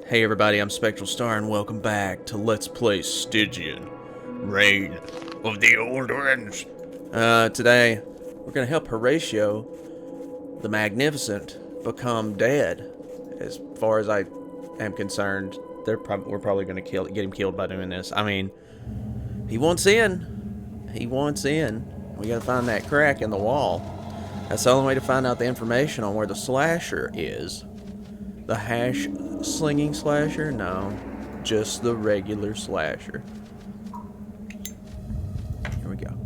Hey everybody, I'm Spectral Star and welcome back to Let's Play Stygian, Reign of the Old Ones. Today, we're going to help Horatio, the Magnificent, become dead. As far as I am concerned, we're probably going to get him killed by doing this. I mean, he wants in. He wants in. We got to find that crack in the wall. That's the only way to find out the information on where the slasher is. The hash slinging slasher? No, just the regular slasher. Here we go.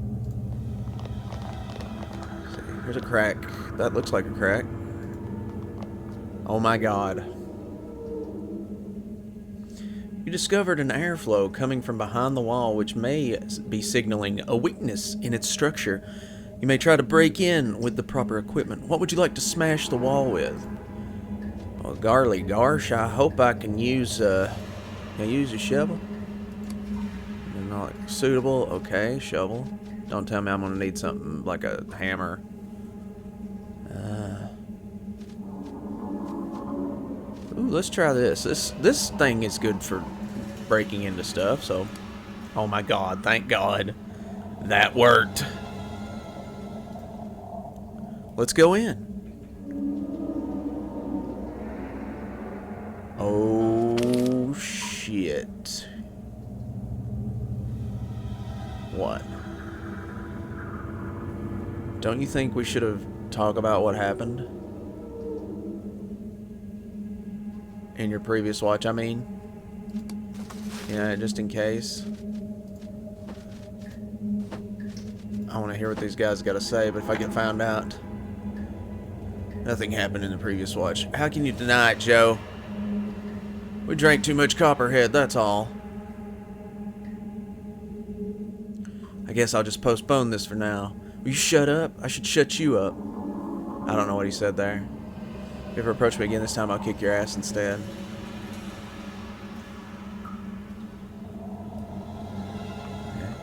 See, here's a crack. That looks like a crack. Oh my god. You discovered an airflow coming from behind the wall which may be signaling a weakness in its structure. You may try to break in with the proper equipment. What would you like to smash the wall with? Well, garly gosh, I hope I can use a shovel. Not suitable. Okay, shovel. Don't tell me I'm gonna need something like a hammer. Ooh, let's try this. This thing is good for breaking into stuff. So, oh my god, thank God, that worked. Let's go in. Oh, shit. What? Don't you think we should have talked about what happened? In your previous watch, I mean? Yeah, just in case. I want to hear what these guys got to say, but if I get found out... Nothing happened in the previous watch. How can you deny it, Joe? We drank too much Copperhead, that's all. I guess I'll just postpone this for now. Will you shut up? I should shut you up. I don't know what he said there. If you ever approach me again this time, I'll kick your ass instead. Okay.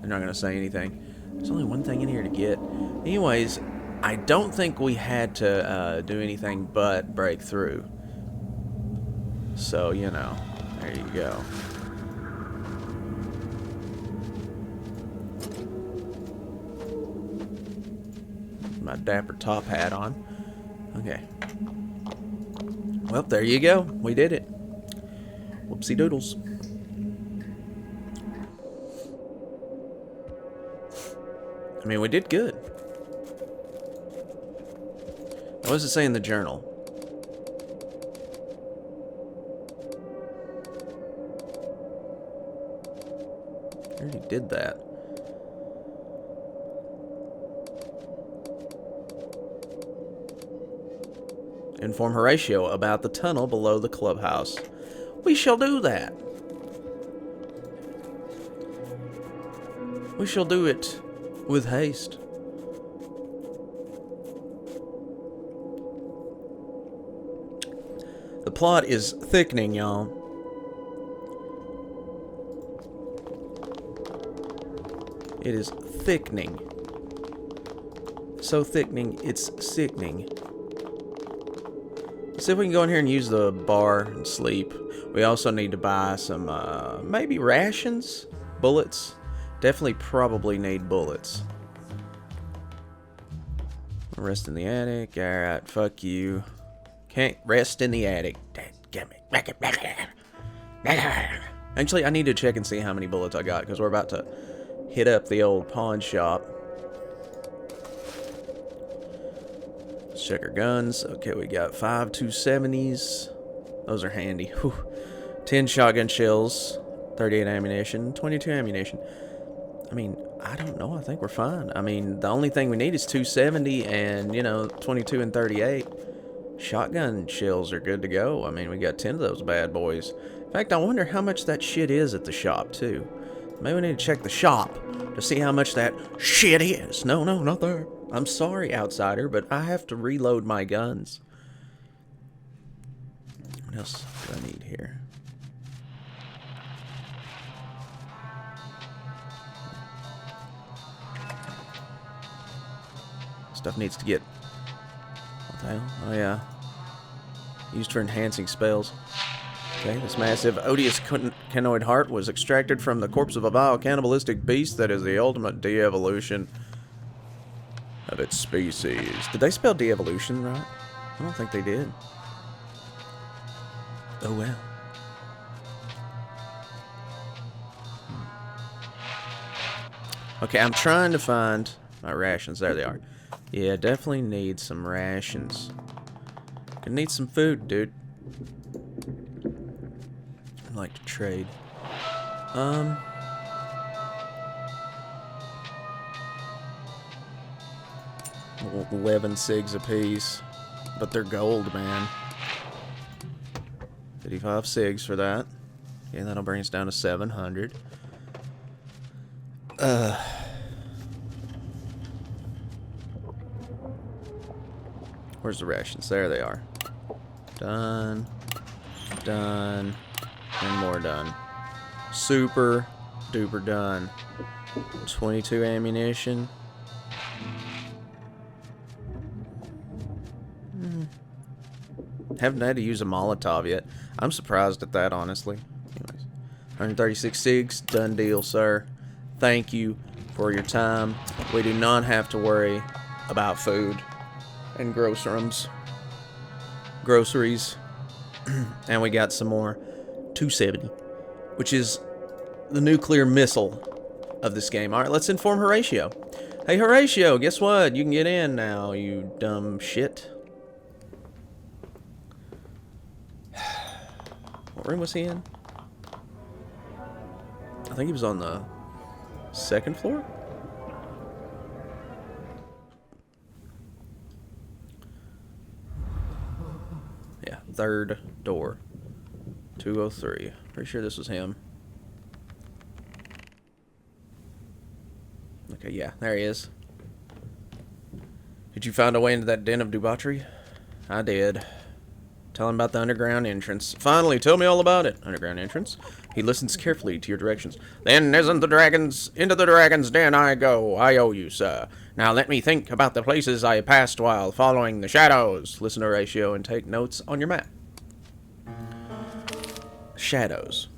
They're not going to say anything. There's only one thing in here to get. Anyways, I don't think we had to do anything but break through. So, you know, there you go. My dapper top hat on. Okay. Well, there you go. We did it. Whoopsie doodles. I mean, we did good. What does it say in the journal? I already did that. Inform Horatio about the tunnel below the clubhouse. We shall do that. We shall do it with haste. The plot is thickening, y'all. It is thickening. So thickening, it's sickening. Let's see if we can go in here and use the bar and sleep. We also need to buy some, maybe rations? Bullets? Definitely probably need bullets. Rest in the attic. Alright, fuck you. Can't rest in the attic. Actually, I need to check and see how many bullets I got, because we're about to hit up the old pawn shop. Let's check our guns. Okay, we got 5 270s. Those are handy. Whew. 10 shotgun shells, 38 ammunition, 22 ammunition. I mean, I don't know. I think we're fine. I mean, the only thing we need is 270 and, you know, 22 and 38. Shotgun shells are good to go. I mean, we got 10 of those bad boys. In fact, I wonder how much that shit is at the shop, too. Maybe we need to check the shop to see how much that shit is. No, not there. I'm sorry, outsider, but I have to reload my guns. What else do I need here? Stuff needs to get... What the hell? Oh, yeah. Used for enhancing spells. Okay, this massive, odious canoid heart was extracted from the corpse of a vile cannibalistic beast that is the ultimate de-evolution of its species. Did they spell de-evolution right? I don't think they did. Oh well. Okay, I'm trying to find my rations. There they are. Yeah, definitely need some rations. Gonna need some food, dude. I'd like to trade. 11 cigs apiece. But they're gold, man. 55 cigs for that. Okay, that'll bring us down to 700. Where's the rations? There they are. Done. Done. And more done. Super duper done. 22 ammunition. Haven't had to use a Molotov yet. I'm surprised at that, honestly. Anyways, 136 cigs. Done deal, sir. Thank you for your time. We do not have to worry about food and groceries. And we got some more 270, which is the nuclear missile of this game. Alright, let's inform Horatio. Hey, Horatio, guess what? You can get in now, you dumb shit. What room was he in? I think he was on the second floor? Yeah, third door. 203. Pretty sure this was him. Okay, yeah, there he is. Did you find a way into that den of debauchery? I did. Tell him about the underground entrance. Finally, tell me all about it. Underground entrance. He listens carefully to your directions. Then into the dragon's den I go. I owe you, sir. Now let me think about the places I passed while following the shadows. Listen to Horatio and take notes on your map. Shadows.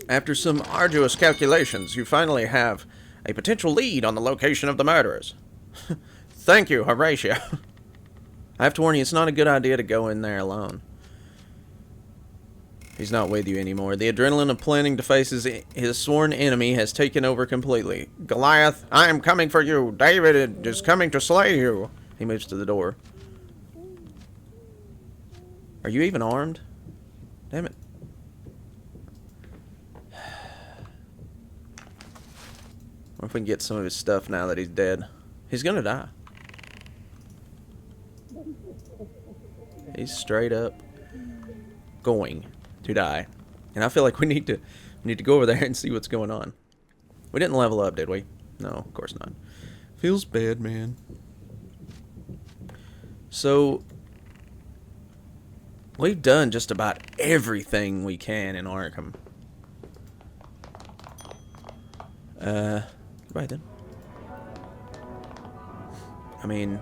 After some arduous calculations, you finally have a potential lead on the location of the murderers. Thank you, Horatio. I have to warn you, it's not a good idea to go in there alone. He's not with you anymore. The adrenaline of planning to face his sworn enemy has taken over completely. Goliath, I am coming for you. David is coming to slay you. He moves to the door. Are you even armed? Damn it. What if we can get some of his stuff now that he's dead? He's gonna die. He's straight up going to die. And I feel like we need to go over there and see what's going on. We didn't level up, did we? No, of course not. Feels bad, man. So we've done just about everything we can in Arkham. Right then. I mean,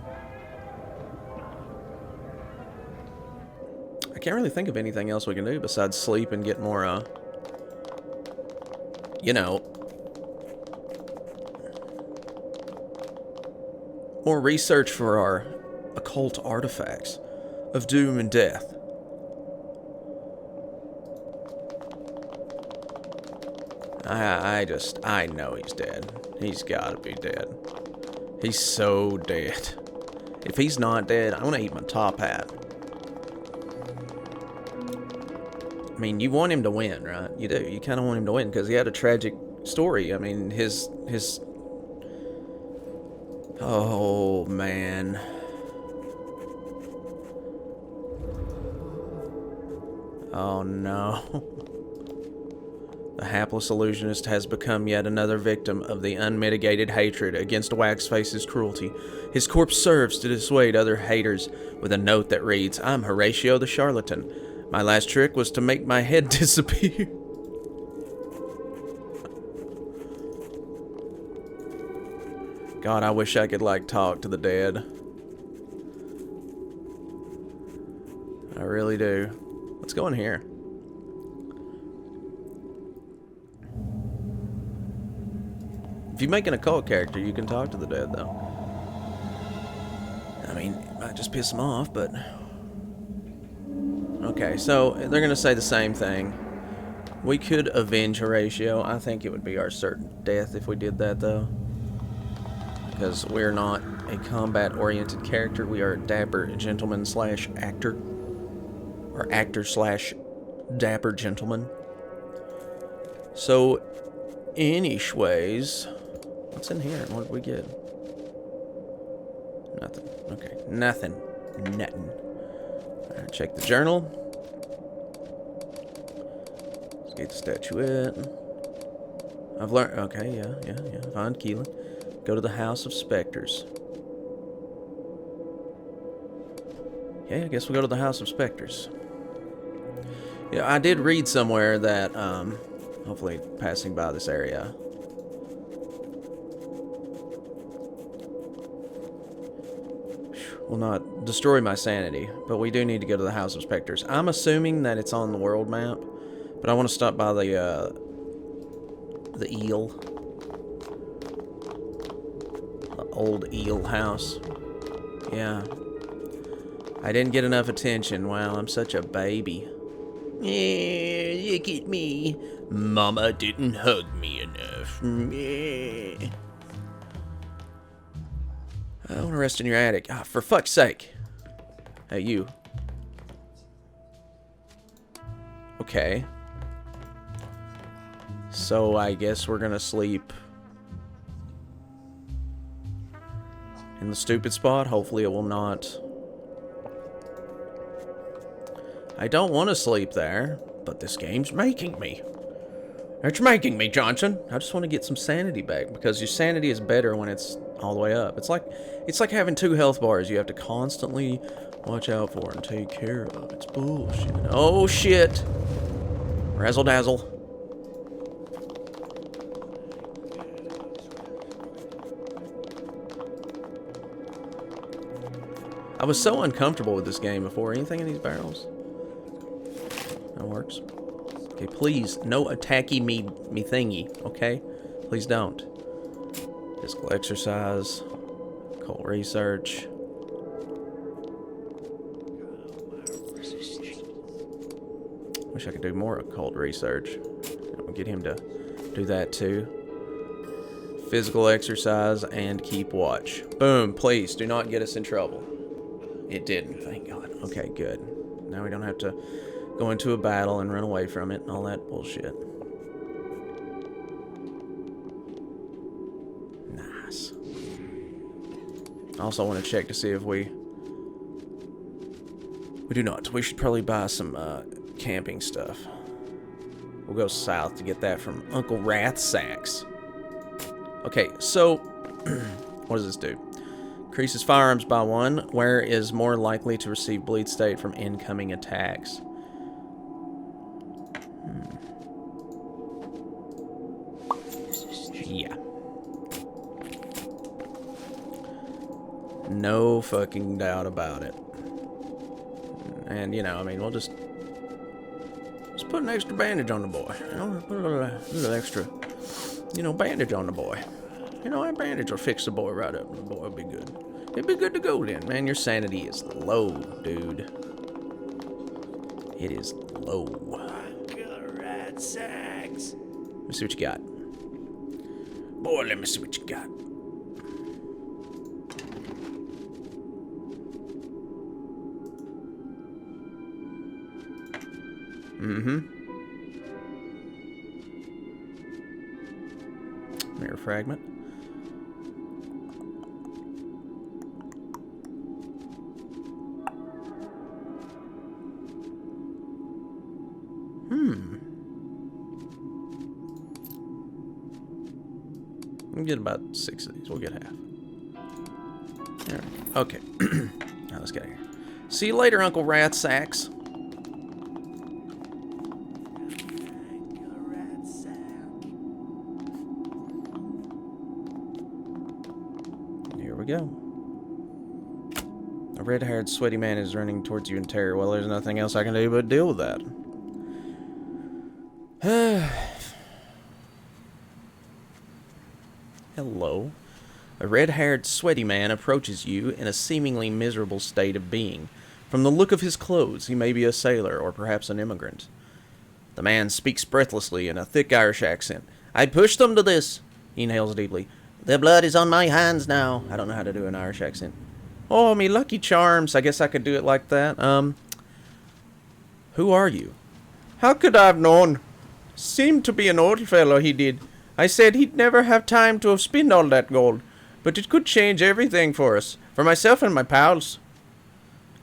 I can't really think of anything else we can do besides sleep and get more, you know, more research for our occult artifacts of doom and death. I know he's dead. He's gotta be dead. He's so dead. If he's not dead, I'm gonna eat my top hat. I mean, you want him to win, right? You do. You kind of want him to win because he had a tragic story. I mean, his... Oh, man. Oh, no. The hapless illusionist has become yet another victim of the unmitigated hatred against Waxface's cruelty. His corpse serves to dissuade other haters with a note that reads, I'm Horatio the Charlatan. My last trick was to make my head disappear. God, I wish I could, like, talk to the dead. I really do. Let's go in here. If you make an occult character, you can talk to the dead, though. I mean, it might just piss them off, but... Okay, so they're going to say the same thing. We could avenge Horatio. I think it would be our certain death if we did that, though. Because we're not a combat-oriented character. We are a dapper gentleman slash actor. Or actor slash dapper gentleman. So, anyways... What's in here? What did we get? Nothing. Okay. Nothing. Alright, check the journal. Let's get the statuette. I've learned... Okay, yeah. Find Keelan. Go to the House of Spectres. Okay, I guess we'll go to the House of Spectres. Yeah, I did read somewhere that, hopefully passing by this area... will not destroy my sanity, but we do need to go to the House of Spectres. I'm assuming that it's on the world map, but I want to stop by the eel. The old eel house. Yeah. I didn't get enough attention. Wow, I'm such a baby. Yeah, look at me. Mama didn't hug me enough. Yeah. I want to rest in your attic. Ah, for fuck's sake. Hey, you. Okay. So, I guess we're gonna sleep in the stupid spot. Hopefully it will not... I don't want to sleep there, but this game's making me. It's making me, Johnson. I just want to get some sanity back, because your sanity is better when it's all the way up. It's like having 2 health bars you have to constantly watch out for and take care of. It's bullshit. Oh shit! Razzle dazzle. I was so uncomfortable with this game before. Anything in these barrels? That works. Okay, please, no attacky me thingy, okay? Please don't. Physical exercise. Occult research. Wish I could do more occult research. I'll get him to do that too. Physical exercise and keep watch. Boom, please, do not get us in trouble. It didn't, thank God. Okay, good. Now we don't have to go into a battle and run away from it and all that bullshit. Nice. I also want to check to see if we do not. We should probably buy some camping stuff. We'll go south to get that from Uncle Rathsack's. Okay, so what does this do? Increases firearms by 1. Where is more likely to receive bleed state from incoming attacks? Yeah. No fucking doubt about it. And, you know, I mean, we'll just put an extra bandage on the boy. You know, put a little extra, you know, bandage on the boy. You know, that bandage will fix the boy right up. The boy will be good. It'll be good to go then. Man, your sanity is low, dude. It is low. Rat sacks. Let me see what you got. Boy, let me see what you got. Mirror fragment. We'll get about 6 of these. We'll get half. There. Okay. Now let's get out of here. See you later, Uncle Rathsack's. Here we go. A red-haired, sweaty man is running towards you in terror. Well, there's nothing else I can do but deal with that. Hello. A red-haired, sweaty man approaches you in a seemingly miserable state of being. From the look of his clothes, he may be a sailor or perhaps an immigrant. The man speaks breathlessly in a thick Irish accent. I pushed them to this. He inhales deeply. The blood is on my hands now. I don't know how to do an Irish accent. Oh, me lucky charms. I guess I could do it like that. Who are you? How could I have known? Seemed to be an old fellow, he did. I said he'd never have time to have spent all that gold. But it could change everything for us. For myself and my pals.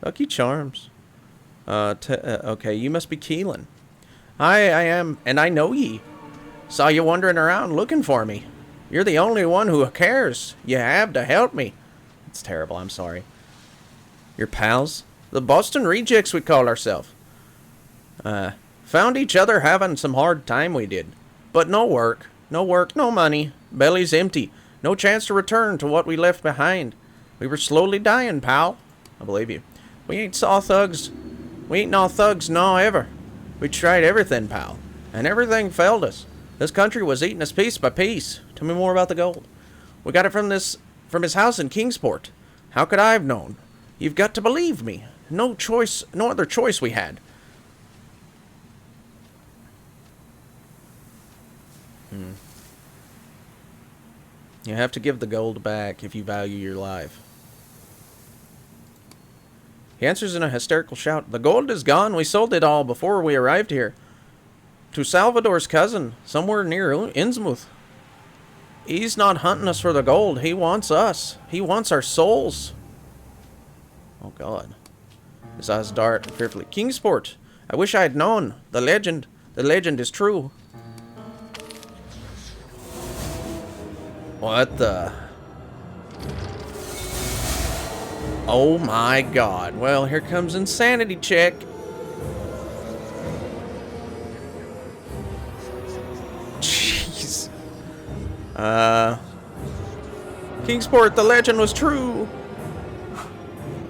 Lucky charms. Okay, you must be Keelan. I am, and I know ye. Saw you wandering around looking for me. You're the only one who cares. You have to help me. It's terrible, I'm sorry. Your pals? The Boston Rejects, we call ourselves. Found each other having some hard time, we did. But no work, no money. Belly's empty. No chance to return to what we left behind. We were slowly dying, pal. I believe you. We ain't no thugs, no, ever. We tried everything, pal. And everything failed us. This country was eating us piece by piece. Tell me more about the gold. We got it from his house in Kingsport. How could I have known? You've got to believe me. No other choice we had. You have to give the gold back if you value your life. He answers in a hysterical shout. The gold is gone. We sold it all before we arrived here. To Salvador's cousin, somewhere near Innsmouth. He's not hunting us for the gold. He wants us. He wants our souls. Oh, God. His eyes dart fearfully. Kingsport. I wish I had known. The legend is true. What the... Oh my God. Well, here comes insanity check. Jeez. Kingsport, the legend was true.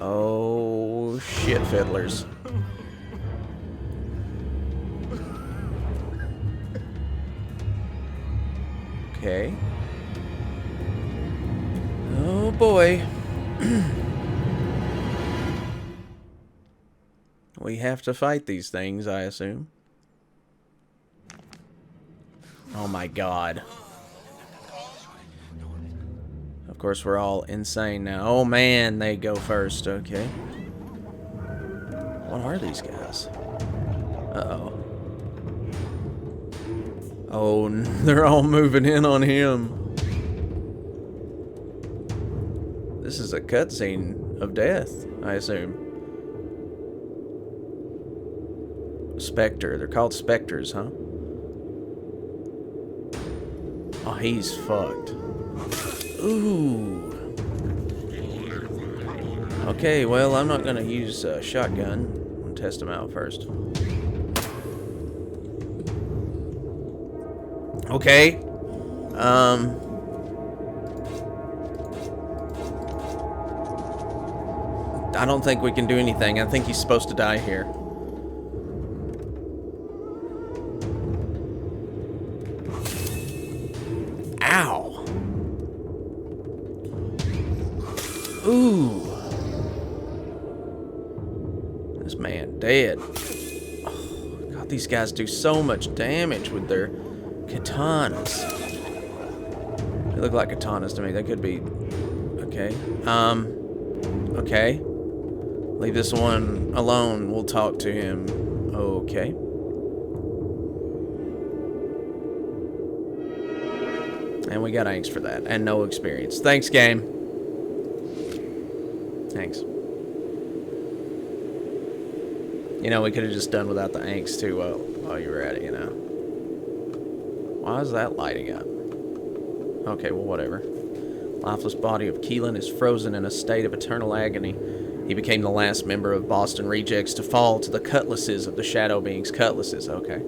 Oh, shit, fiddlers. Okay. Oh boy. We have to fight these things, I assume. Oh my God. Of course, we're all insane now. Oh man, they go first. Okay. What are these guys? Uh-oh. Oh, they're all moving in on him. This is a cutscene of death, I assume. Spectre. They're called specters, huh? Oh, he's fucked. Ooh. Okay, well, I'm not gonna use a shotgun. I'm gonna test him out first. Okay. I don't think we can do anything. I think he's supposed to die here. Ow. Ooh. This man dead. Oh, God, these guys do so much damage with their katanas. They look like katanas to me. They could be... Okay. Okay. Leave this one alone. We'll talk to him. Okay. And we got angst for that. And no experience. Thanks, game. Thanks. You know, we could have just done without the angst, too, while you were at it, you know. Why is that lighting up? Okay, well, whatever. Lifeless body of Keelan is frozen in a state of eternal agony. He became the last member of Boston Rejects to fall to the cutlasses of the Shadow Beings. Cutlasses, okay.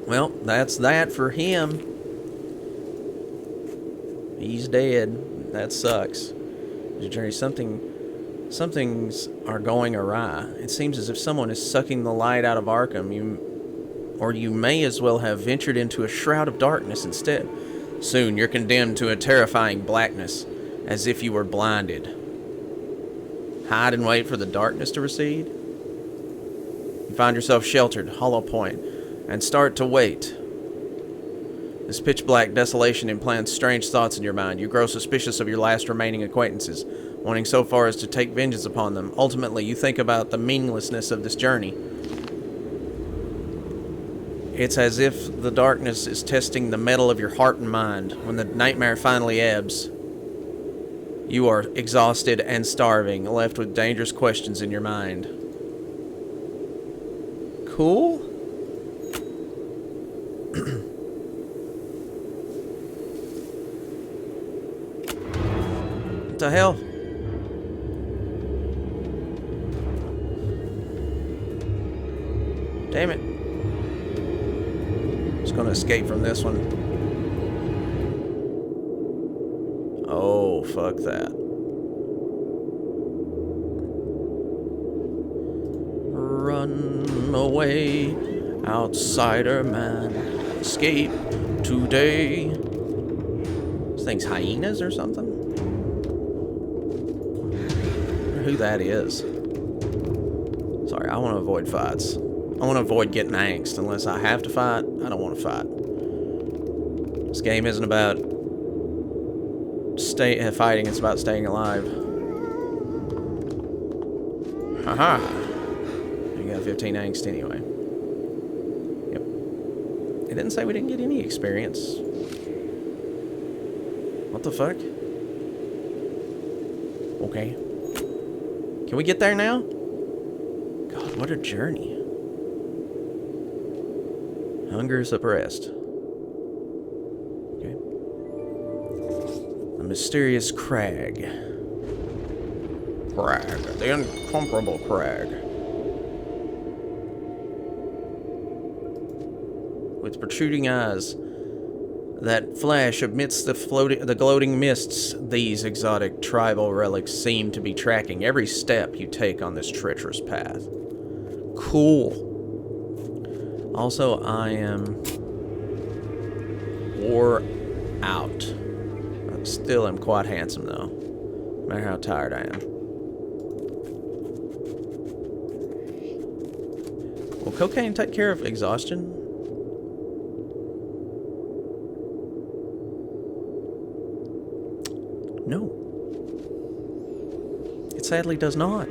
Well, that's that for him. He's dead. That sucks. Jerry, something's are going awry. It seems as if someone is sucking the light out of Arkham. You may as well have ventured into a shroud of darkness instead. Soon you're condemned to a terrifying blackness, as if you were blinded. Hide and wait for the darkness to recede. You find yourself sheltered, hollow point, and start to wait. This pitch-black desolation implants strange thoughts in your mind. You grow suspicious of your last remaining acquaintances, wanting so far as to take vengeance upon them. Ultimately, you think about the meaninglessness of this journey. It's as if the darkness is testing the metal of your heart and mind. When the nightmare finally ebbs, you are exhausted and starving, left with dangerous questions in your mind. Cool? What the hell? Damn it. Just gonna escape from this one. Oh, fuck that. Run away, outsider man. Escape today. This thing's hyenas or something? Who that is. Sorry, I want to avoid fights. I want to avoid getting angst. Unless I have to fight, I don't want to fight. This game isn't about fighting, it's about staying alive. Haha. You got 15 angst anyway. Yep. It didn't say we didn't get any experience. What the fuck? Okay. Can we get there now? God, what a journey. Hunger suppressed. Okay. The mysterious crag. The incomparable crag. With protruding eyes that flash amidst the gloating mists, these exotic tribal relics seem to be tracking every step you take on this treacherous path. Cool. Also, I am wore out. I still am quite handsome, though. No matter how tired I am. Will cocaine take care of exhaustion? No. It sadly does not.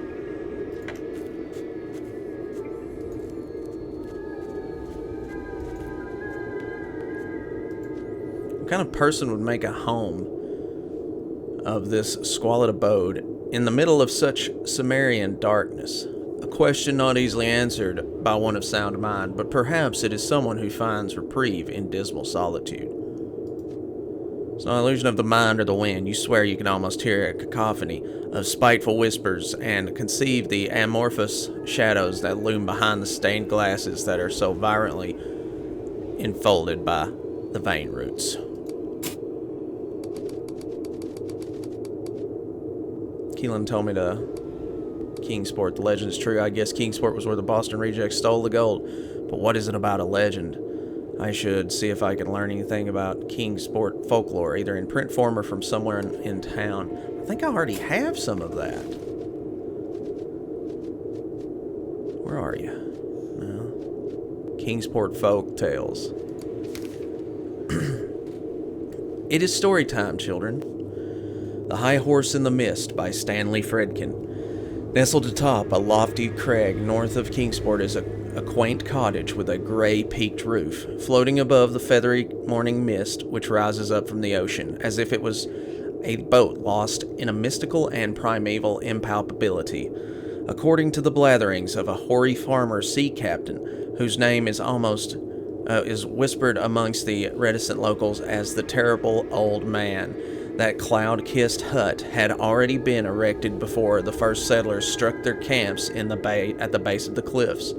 What kind of person would make a home of this squalid abode in the middle of such Sumerian darkness? A question not easily answered by one of sound mind, but perhaps it is someone who finds reprieve in dismal solitude. It's no illusion of the mind or the wind. You swear you can almost hear a cacophony of spiteful whispers and conceive the amorphous shadows that loom behind the stained glasses that are so violently enfolded by the vein roots. Keelan told me to Kingsport. The legend is true. I guess Kingsport was where the Boston Rejects stole the gold. But what is it about a legend? I should see if I can learn anything about Kingsport folklore, either in print form or from somewhere in town. I think I already have some of that. Where are you? No. Kingsport folk tales. It is story time, children. The High Horse in the Mist by Stanley Fredkin. Nestled atop a lofty crag north of Kingsport is a quaint cottage with a gray peaked roof, floating above the feathery morning mist which rises up from the ocean, as if it was a boat lost in a mystical and primeval impalpability. According to the blatherings of a hoary farmer sea captain, whose name is is whispered amongst the reticent locals as the terrible old man, that cloud-kissed hut had already been erected before the first settlers struck their camps in the bay at the base of the cliffs.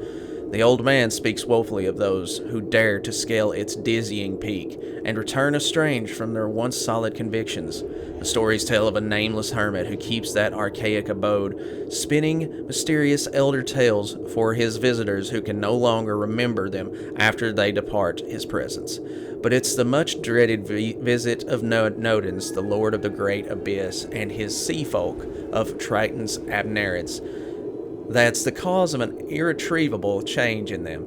The old man speaks woefully of those who dare to scale its dizzying peak and return estranged from their once solid convictions. The stories tell of a nameless hermit who keeps that archaic abode, spinning mysterious elder tales for his visitors who can no longer remember them after they depart his presence. But it's the much dreaded visit of Nodens, the lord of the great abyss, and his sea folk of Triton's Abnerids, that's the cause of an irretrievable change in them.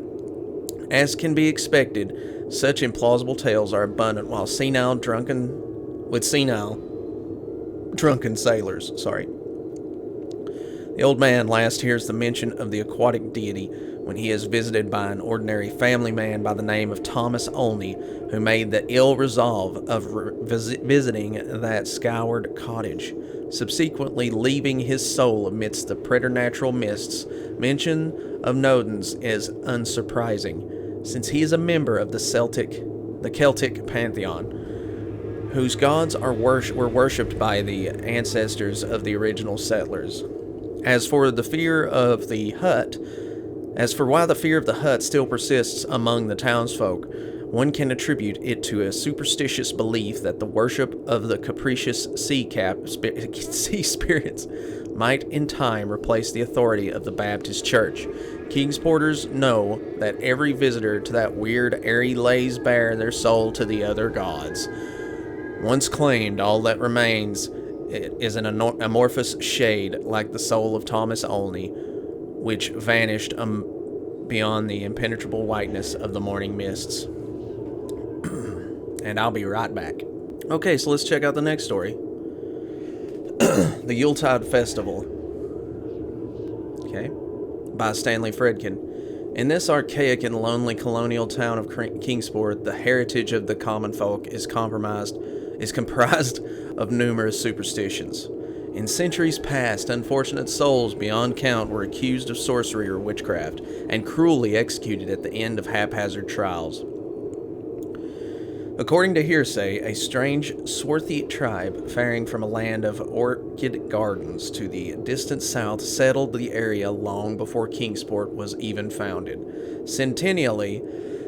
As can be expected, such implausible tales are abundant senile drunken sailors. The old man last hears the mention of the aquatic deity when he is visited by an ordinary family man by the name of Thomas Olney, who made the ill resolve of visiting that scoured cottage. Subsequently leaving his soul amidst the preternatural mists, mention of Nodens is unsurprising, since he is a member of the Celtic pantheon, whose gods were worshipped by the ancestors of the original settlers. As for why the fear of the hut still persists among the townsfolk, one can attribute it to a superstitious belief that the worship of the capricious sea spirits might in time replace the authority of the Baptist Church. Kingsporters know that every visitor to that weird area lays bare their soul to the other gods. Once claimed, all that remains is an amorphous shade like the soul of Thomas Olney, which vanished beyond the impenetrable whiteness of the morning mists. And I'll be right back. Okay, so let's check out the next story. The Yuletide Festival. Okay, by Stanley Fredkin. In this archaic and lonely colonial town of Kingsport, the heritage of the common folk is comprised of numerous superstitions. In centuries past, unfortunate souls beyond count were accused of sorcery or witchcraft, and cruelly executed at the end of haphazard trials. According to hearsay, a strange swarthy tribe faring from a land of orchid gardens to the distant south settled the area long before Kingsport was even founded. Centennially,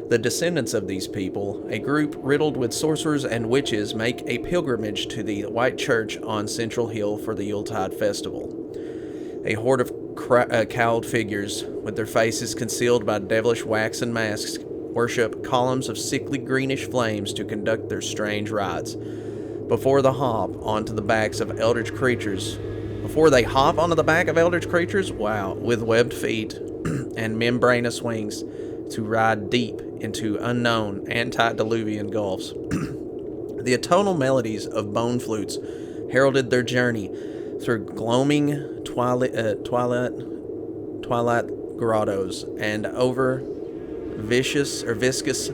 the descendants of these people, a group riddled with sorcerers and witches, make a pilgrimage to the White Church on Central Hill for the Yuletide Festival. A horde of cowled figures, with their faces concealed by devilish waxen masks, worship columns of sickly greenish flames to conduct their strange rites. Before they hop onto the backs of eldritch creatures, with webbed feet and membranous wings, to ride deep into unknown antediluvian gulfs. The atonal melodies of bone flutes heralded their journey through gloaming twilight grottos and over viscous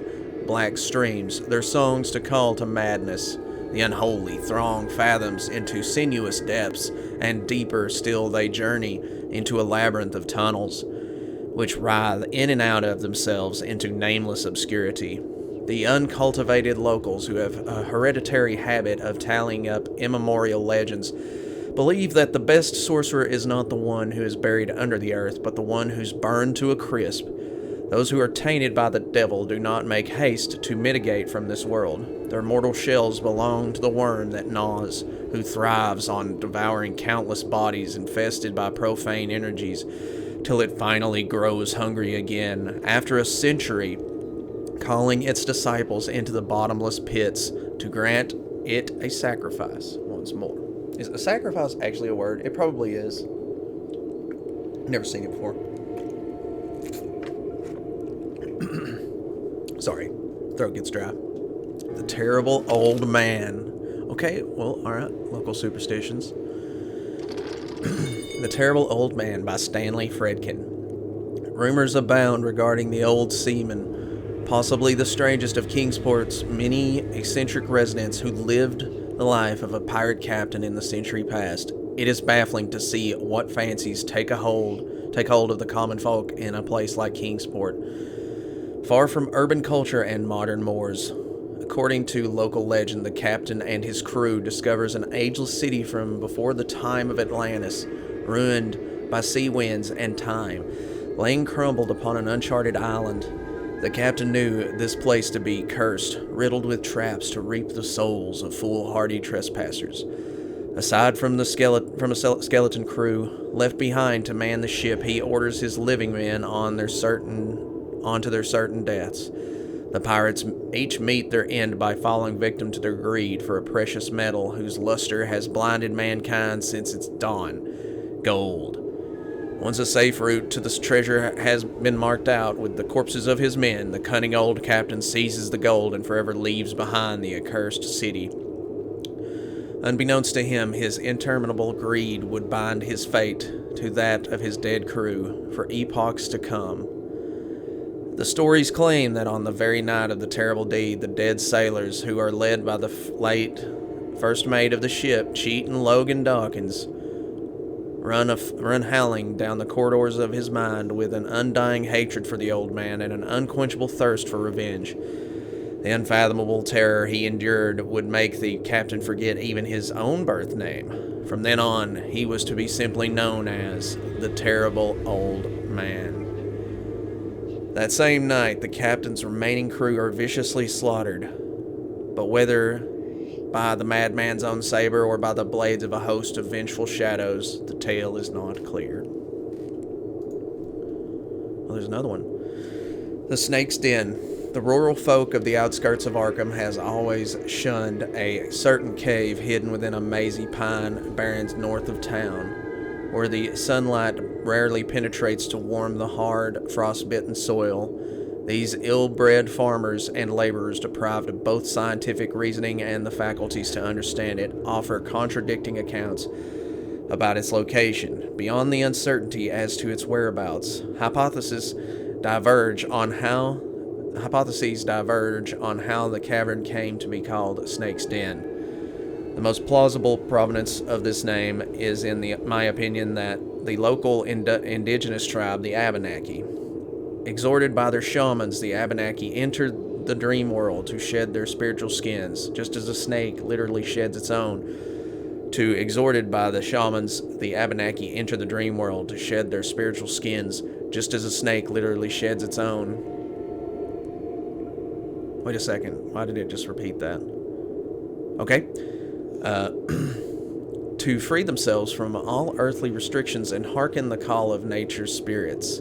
black streams, their songs to call to madness. The unholy throng fathoms into sinuous depths, and deeper still they journey into a labyrinth of tunnels, which writhe in and out of themselves into nameless obscurity. The uncultivated locals, who have a hereditary habit of tallying up immemorial legends, believe that the best sorcerer is not the one who is buried under the earth, but the one who's burned to a crisp. Those who are tainted by the devil do not make haste to mitigate from this world. Their mortal shells belong to the worm that gnaws, who thrives on devouring countless bodies infested by profane energies, till it finally grows hungry again, after a century, calling its disciples into the bottomless pits to grant it a sacrifice once more. Is a sacrifice actually a word? It probably is. Never seen it before. Sorry, throat gets dry. The Terrible Old Man. Okay, well, alright, local superstitions. The Terrible Old Man by Stanley Fredkin. Rumors abound regarding the old seaman, possibly the strangest of Kingsport's many eccentric residents who lived the life of a pirate captain in the century past. It is baffling to see what fancies take hold of the common folk in a place like Kingsport, far from urban culture and modern mores. According to local legend, the captain and his crew discovers an ageless city from before the time of Atlantis, ruined by sea winds and time. Laying crumbled upon an uncharted island, the captain knew this place to be cursed, riddled with traps to reap the souls of foolhardy trespassers. Aside from a skeleton crew left behind to man the ship, he orders his living men onto their certain deaths. The pirates each meet their end by falling victim to their greed for a precious metal whose luster has blinded mankind since its dawn: gold. Once a safe route to this treasure has been marked out with the corpses of his men, the cunning old captain seizes the gold and forever leaves behind the accursed city. Unbeknownst to him, his interminable greed would bind his fate to that of his dead crew for epochs to come. The stories claim that on the very night of the terrible deed, the dead sailors, who are led by the late first mate of the ship, Cheatin' Logan Dawkins, run howling down the corridors of his mind with an undying hatred for the old man and an unquenchable thirst for revenge. The unfathomable terror he endured would make the captain forget even his own birth name. From then on, he was to be simply known as the Terrible Old Man. That same night, the captain's remaining crew are viciously slaughtered, but whether by the madman's own saber or by the blades of a host of vengeful shadows, the tale is not clear. Well, there's another one. The Snake's Den. The rural folk of the outskirts of Arkham has always shunned a certain cave hidden within a mazy pine barrens north of town, where the sunlight rarely penetrates to warm the hard, frost-bitten soil. These ill-bred farmers and laborers, deprived of both scientific reasoning and the faculties to understand it, offer contradicting accounts about its location. Beyond the uncertainty as to its whereabouts, hypotheses diverge on how the cavern came to be called Snake's Den. The most plausible provenance of this name is, my opinion, that the local indigenous tribe, the Abenaki. Exhorted by their shamans, the Abenaki entered the dream world to shed their spiritual skins, just as a snake literally sheds its own. Exhorted by the shamans, the Abenaki enter the dream world to shed their spiritual skins, just as a snake literally sheds its own. Wait a second. Why did it just repeat that? Okay. To free themselves from all earthly restrictions and hearken the call of nature's spirits.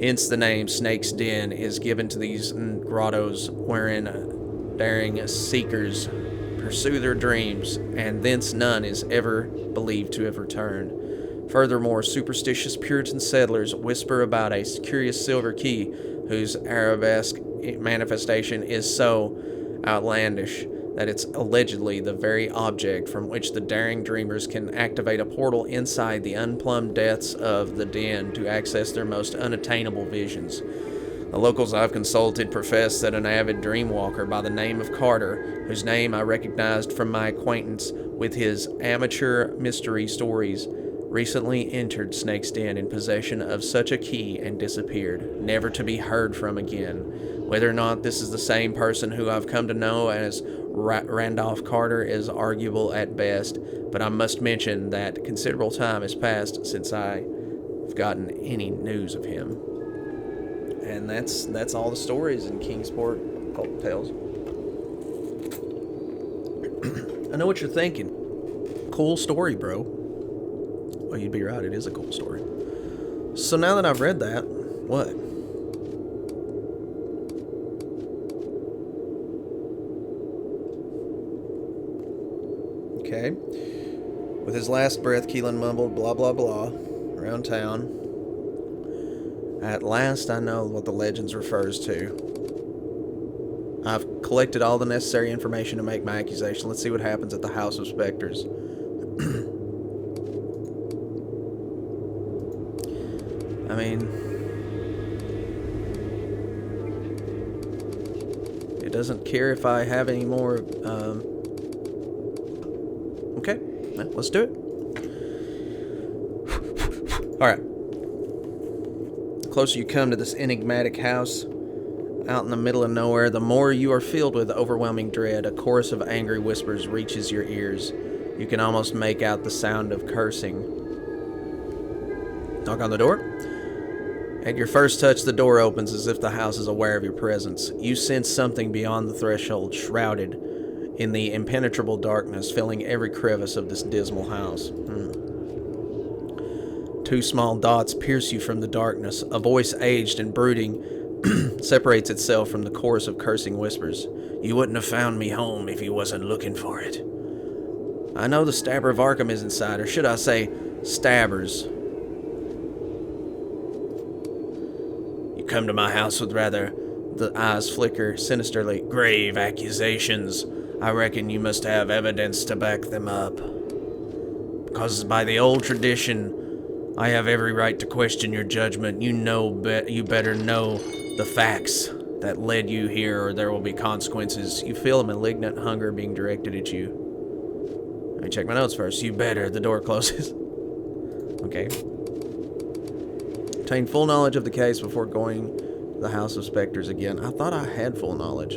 Hence the name Snake's Den is given to these grottos wherein daring seekers pursue their dreams, and thence none is ever believed to have returned. Furthermore, superstitious Puritan settlers whisper about a curious silver key whose arabesque manifestation is so outlandish that it's allegedly the very object from which the daring dreamers can activate a portal inside the unplumbed depths of the den to access their most unattainable visions. The locals I've consulted profess that an avid dreamwalker by the name of Carter, whose name I recognized from my acquaintance with his amateur mystery stories, recently entered Snake's Den in possession of such a key and disappeared, never to be heard from again. Whether or not this is the same person who I've come to know as Randolph Carter is arguable at best, but I must mention that considerable time has passed since I've gotten any news of him. And that's all the stories in Kingsport Occult Tales. I know what you're thinking. Cool story, bro. Well, you'd be right. It is a cool story. So now that I've read that, what? Okay. With his last breath, Keelan mumbled, blah, blah, blah, around town. At last, I know what the legends refers to. I've collected all the necessary information to make my accusation. Let's see what happens at the House of Specters. I mean, it doesn't care if I have any more, okay, well, let's do it. Alright. The closer you come to this enigmatic house, out in the middle of nowhere, the more you are filled with overwhelming dread. A chorus of angry whispers reaches your ears. You can almost make out the sound of cursing. Knock on the door. At your first touch, the door opens as if the house is aware of your presence. You sense something beyond the threshold, shrouded in the impenetrable darkness, filling every crevice of this dismal house. Two small dots pierce you from the darkness. A voice, aged and brooding, separates itself from the chorus of cursing whispers. You wouldn't have found me home if you wasn't looking for it. I know the Stabber of Arkham is inside, or should I say, Stabbers. You come to my house with rather, the eyes flicker sinisterly, grave accusations. I reckon you must have evidence to back them up. Because by the old tradition, I have every right to question your judgment. You better know the facts that led you here, or there will be consequences. You feel a malignant hunger being directed at you. Let me check my notes first. You better. The door closes. Okay. Obtain full knowledge of the case before going to the House of Spectres again. I thought I had full knowledge.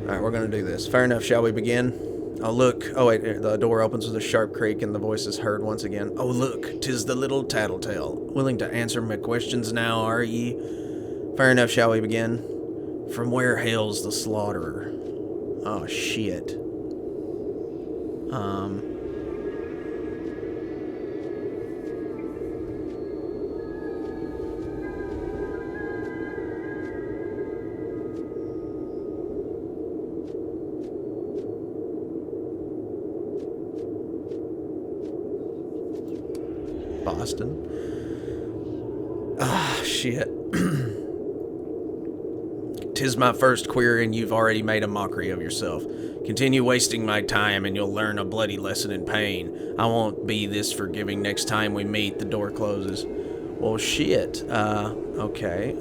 Alright, we're going to do this. Fair enough, shall we begin? Oh, look. Oh, wait. The door opens with a sharp creak and the voice is heard once again. Oh, look. 'Tis the little tattletale. Willing to answer my questions now, are ye? Fair enough, shall we begin? From where hails the slaughterer? Oh, shit. Boston. Ah, shit. 'Tis my first query and you've already made a mockery of yourself. Continue wasting my time and you'll learn a bloody lesson in pain. I won't be this forgiving next time we meet. The door closes. Well, shit. Okay.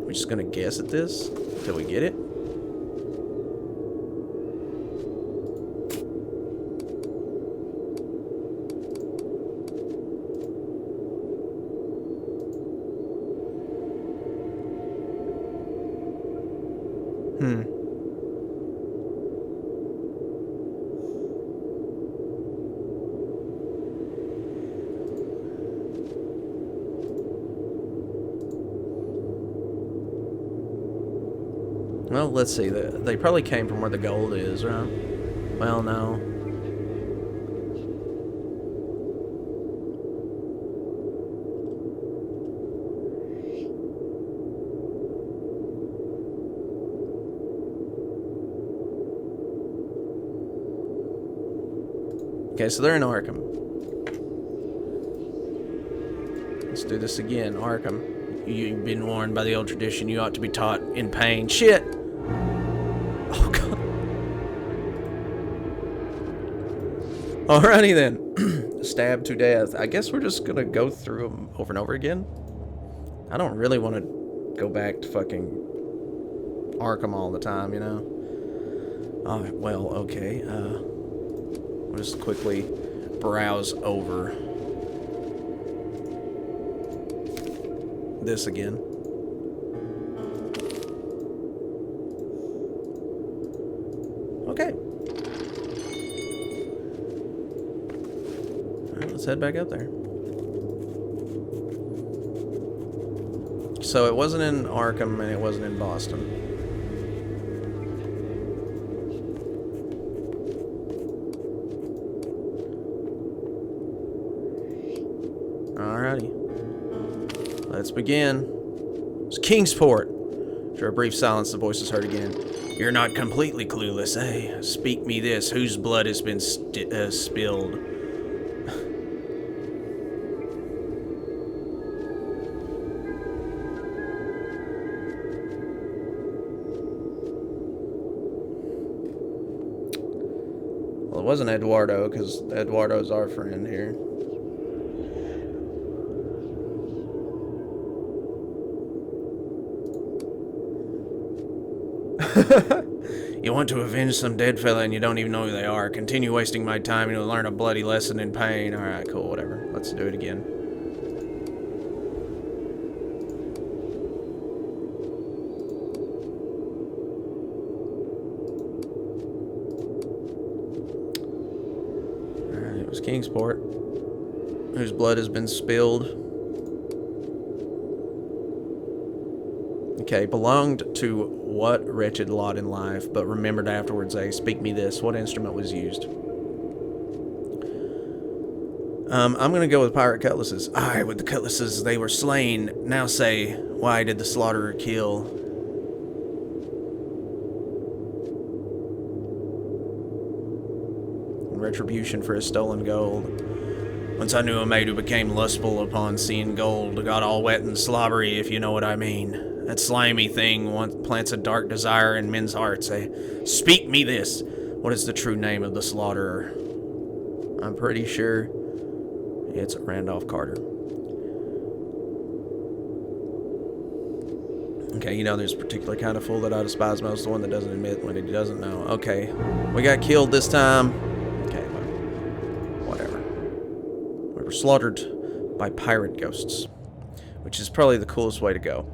We're just gonna guess at this until we get it. Well, let's see. They probably came from where the gold is, right? Well, no. Okay, so they're in Arkham. Let's do this again. Arkham. You've been warned by the old tradition. You ought to be taught in pain. Shit! Oh, God. Alrighty then. Stabbed to death. I guess we're just gonna go through them over and over again. I don't really want to go back to fucking Arkham all the time, you know? Alright, well, okay. We'll just quickly browse over this again. Okay. Alright, let's head back out there. So it wasn't in Arkham and it wasn't in Boston. Alrighty. Let's begin. It's Kingsport. After a brief silence, the voice is heard again. You're not completely clueless, eh? Speak me this. Whose blood has been spilled? Well, it wasn't Eduardo, because Eduardo's our friend here. You want to avenge some dead fella and you don't even know who they are. Continue wasting my time and you'll learn a bloody lesson in pain. Alright, cool, whatever. Let's do it again. Kingsport, whose blood has been spilled. Okay, belonged to what wretched lot in life, but remembered afterwards, speak me this. What instrument was used? I'm gonna go with pirate cutlasses. Aye, with the cutlasses they were slain. Now say, why did the slaughterer kill? In retribution for his stolen gold. Once I knew a maid who became lustful upon seeing gold, got all wet and slobbery, if you know what I mean. That slimy thing plants a dark desire in men's hearts. Speak me this. What is the true name of the slaughterer? I'm pretty sure it's Randolph Carter. Okay, you know there's a particular kind of fool that I despise most, the one that doesn't admit when he doesn't know. Okay, we got killed this time. Okay, whatever. We were slaughtered by pirate ghosts, which is probably the coolest way to go.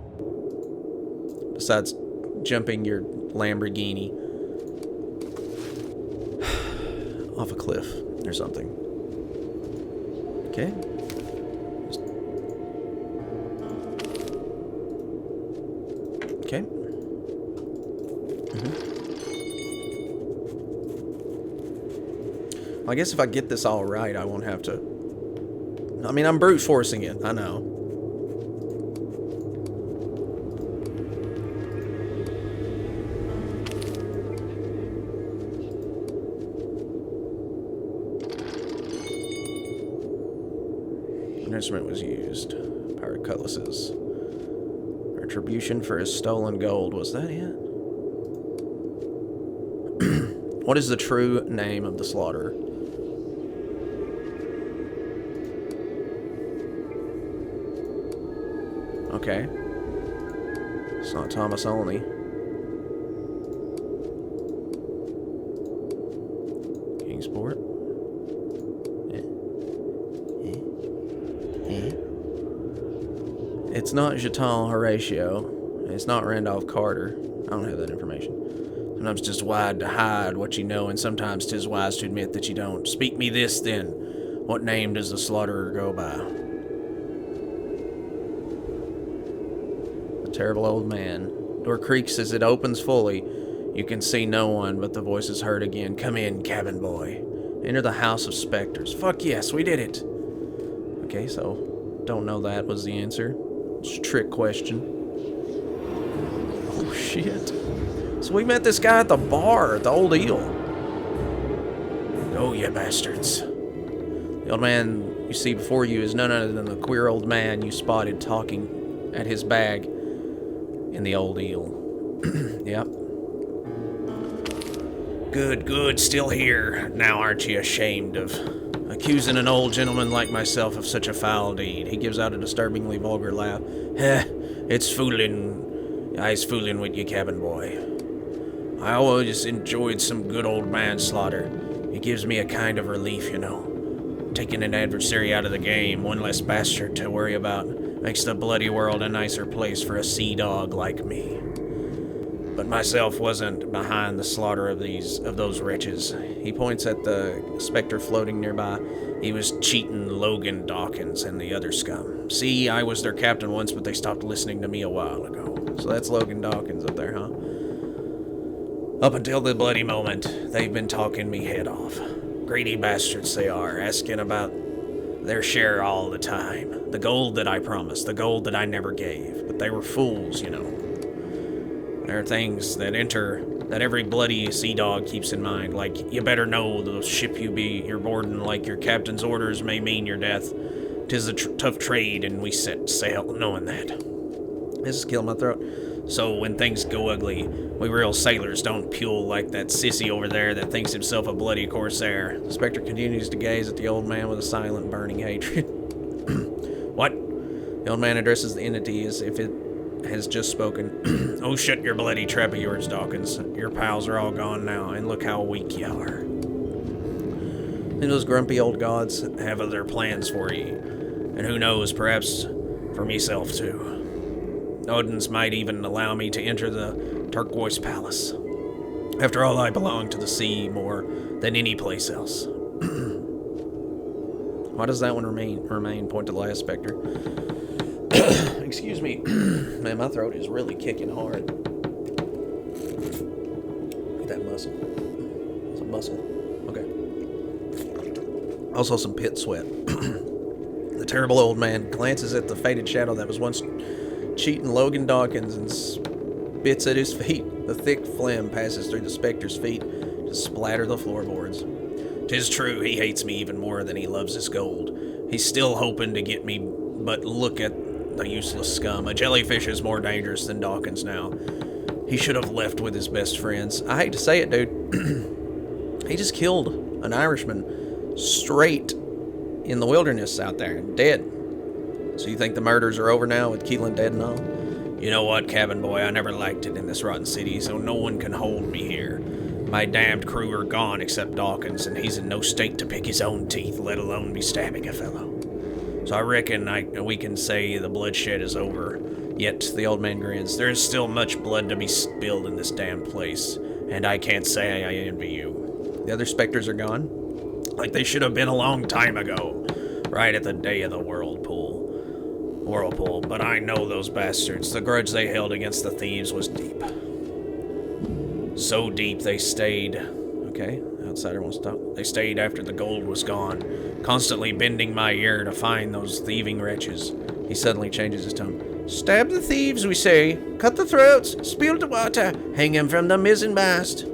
Besides jumping your Lamborghini off a cliff or something. Okay. Okay. Well, I guess if I get this all right, I won't have to... I mean, I'm brute forcing it, I know. An instrument was used. Pirate cutlasses. Retribution for his stolen gold. Was that it? What is the true name of the slaughterer? Okay. It's not Thomas Olney. Kingsport. It's not Jeton Horatio. It's not Randolph Carter. I don't have that information. Sometimes 'tis wise to hide what you know, and sometimes 'tis wise to admit that you don't. Speak me this, then. What name does the slaughterer go by? The terrible old man. Door creaks as it opens fully. You can see no one, but the voice is heard again. Come in, cabin boy. Enter the house of specters. Fuck yes, we did it. Okay, so don't know that was the answer. It's a trick question. Oh, shit. So we met this guy at the bar at the Old Eel. Oh, you bastards. The old man you see before you is none other than the queer old man you spotted talking at his bag in the Old Eel. Yep. Good, still here. Now aren't you ashamed of accusing an old gentleman like myself of such a foul deed? He gives out a disturbingly vulgar laugh. Heh, it's fooling. I's fooling with you, cabin boy. I always enjoyed some good old manslaughter. It gives me a kind of relief, you know. Taking an adversary out of the game, one less bastard to worry about, makes the bloody world a nicer place for a sea dog like me. But myself wasn't behind the slaughter of those wretches. He points at the specter floating nearby. He was cheating Logan Dawkins and the other scum. See, I was their captain once, but they stopped listening to me a while ago. So that's Logan Dawkins up there, huh? Up until the bloody moment, they've been talking me head off. Greedy bastards they are, asking about their share all the time. The gold that I promised, the gold that I never gave. But they were fools, you know. There are things that every bloody sea dog keeps in mind, like you better know the ship you're boarding, like your captain's orders may mean your death. 'Tis a tough trade, and we set sail knowing that. This is killing my throat. So when things go ugly, we real sailors don't pule like that sissy over there that thinks himself a bloody corsair. The specter continues to gaze at the old man with a silent, burning hatred. What? The old man addresses the entity as if it has just spoken. Oh, shut your bloody trap of yours, Dawkins. Your pals are all gone now, and look how weak you are. And those grumpy old gods have other plans for ye. And who knows, perhaps for myself too. Odin's might even allow me to enter the turquoise palace. After all, I belong to the sea more than any place else. Why does that one remain? Point to the last specter. Excuse me. Man, my throat is really kicking hard. Look at that muscle. It's a muscle. Okay. Also some pit sweat. The terrible old man glances at the faded shadow that was once cheating Logan Dawkins and spits at his feet. The thick phlegm passes through the specter's feet to splatter the floorboards. 'Tis true, he hates me even more than he loves his gold. He's still hoping to get me, but look at the useless scum. A jellyfish is more dangerous than Dawkins now. He should have left with his best friends. I hate to say it, dude. He just killed an Irishman straight in the wilderness out there, dead. So you think the murders are over now with Keelan dead and all? You know what, cabin boy, I never liked it in this rotten city, so no one can hold me here. My damned crew are gone except Dawkins, and he's in no state to pick his own teeth, let alone be stabbing a fellow. So I reckon we can say the bloodshed is over. Yet, the old man grins, there is still much blood to be spilled in this damn place, and I can't say I envy you. The other specters are gone? Like they should have been a long time ago, right at the day of the whirlpool, but I know those bastards. The grudge they held against the thieves was deep. So deep they stayed. Okay, outsider wants to talk. They stayed after the gold was gone, constantly bending my ear to find those thieving wretches. He suddenly changes his tone. Stab the thieves, we say. Cut the throats. Spill the water. Hang 'em from the mizzenmast.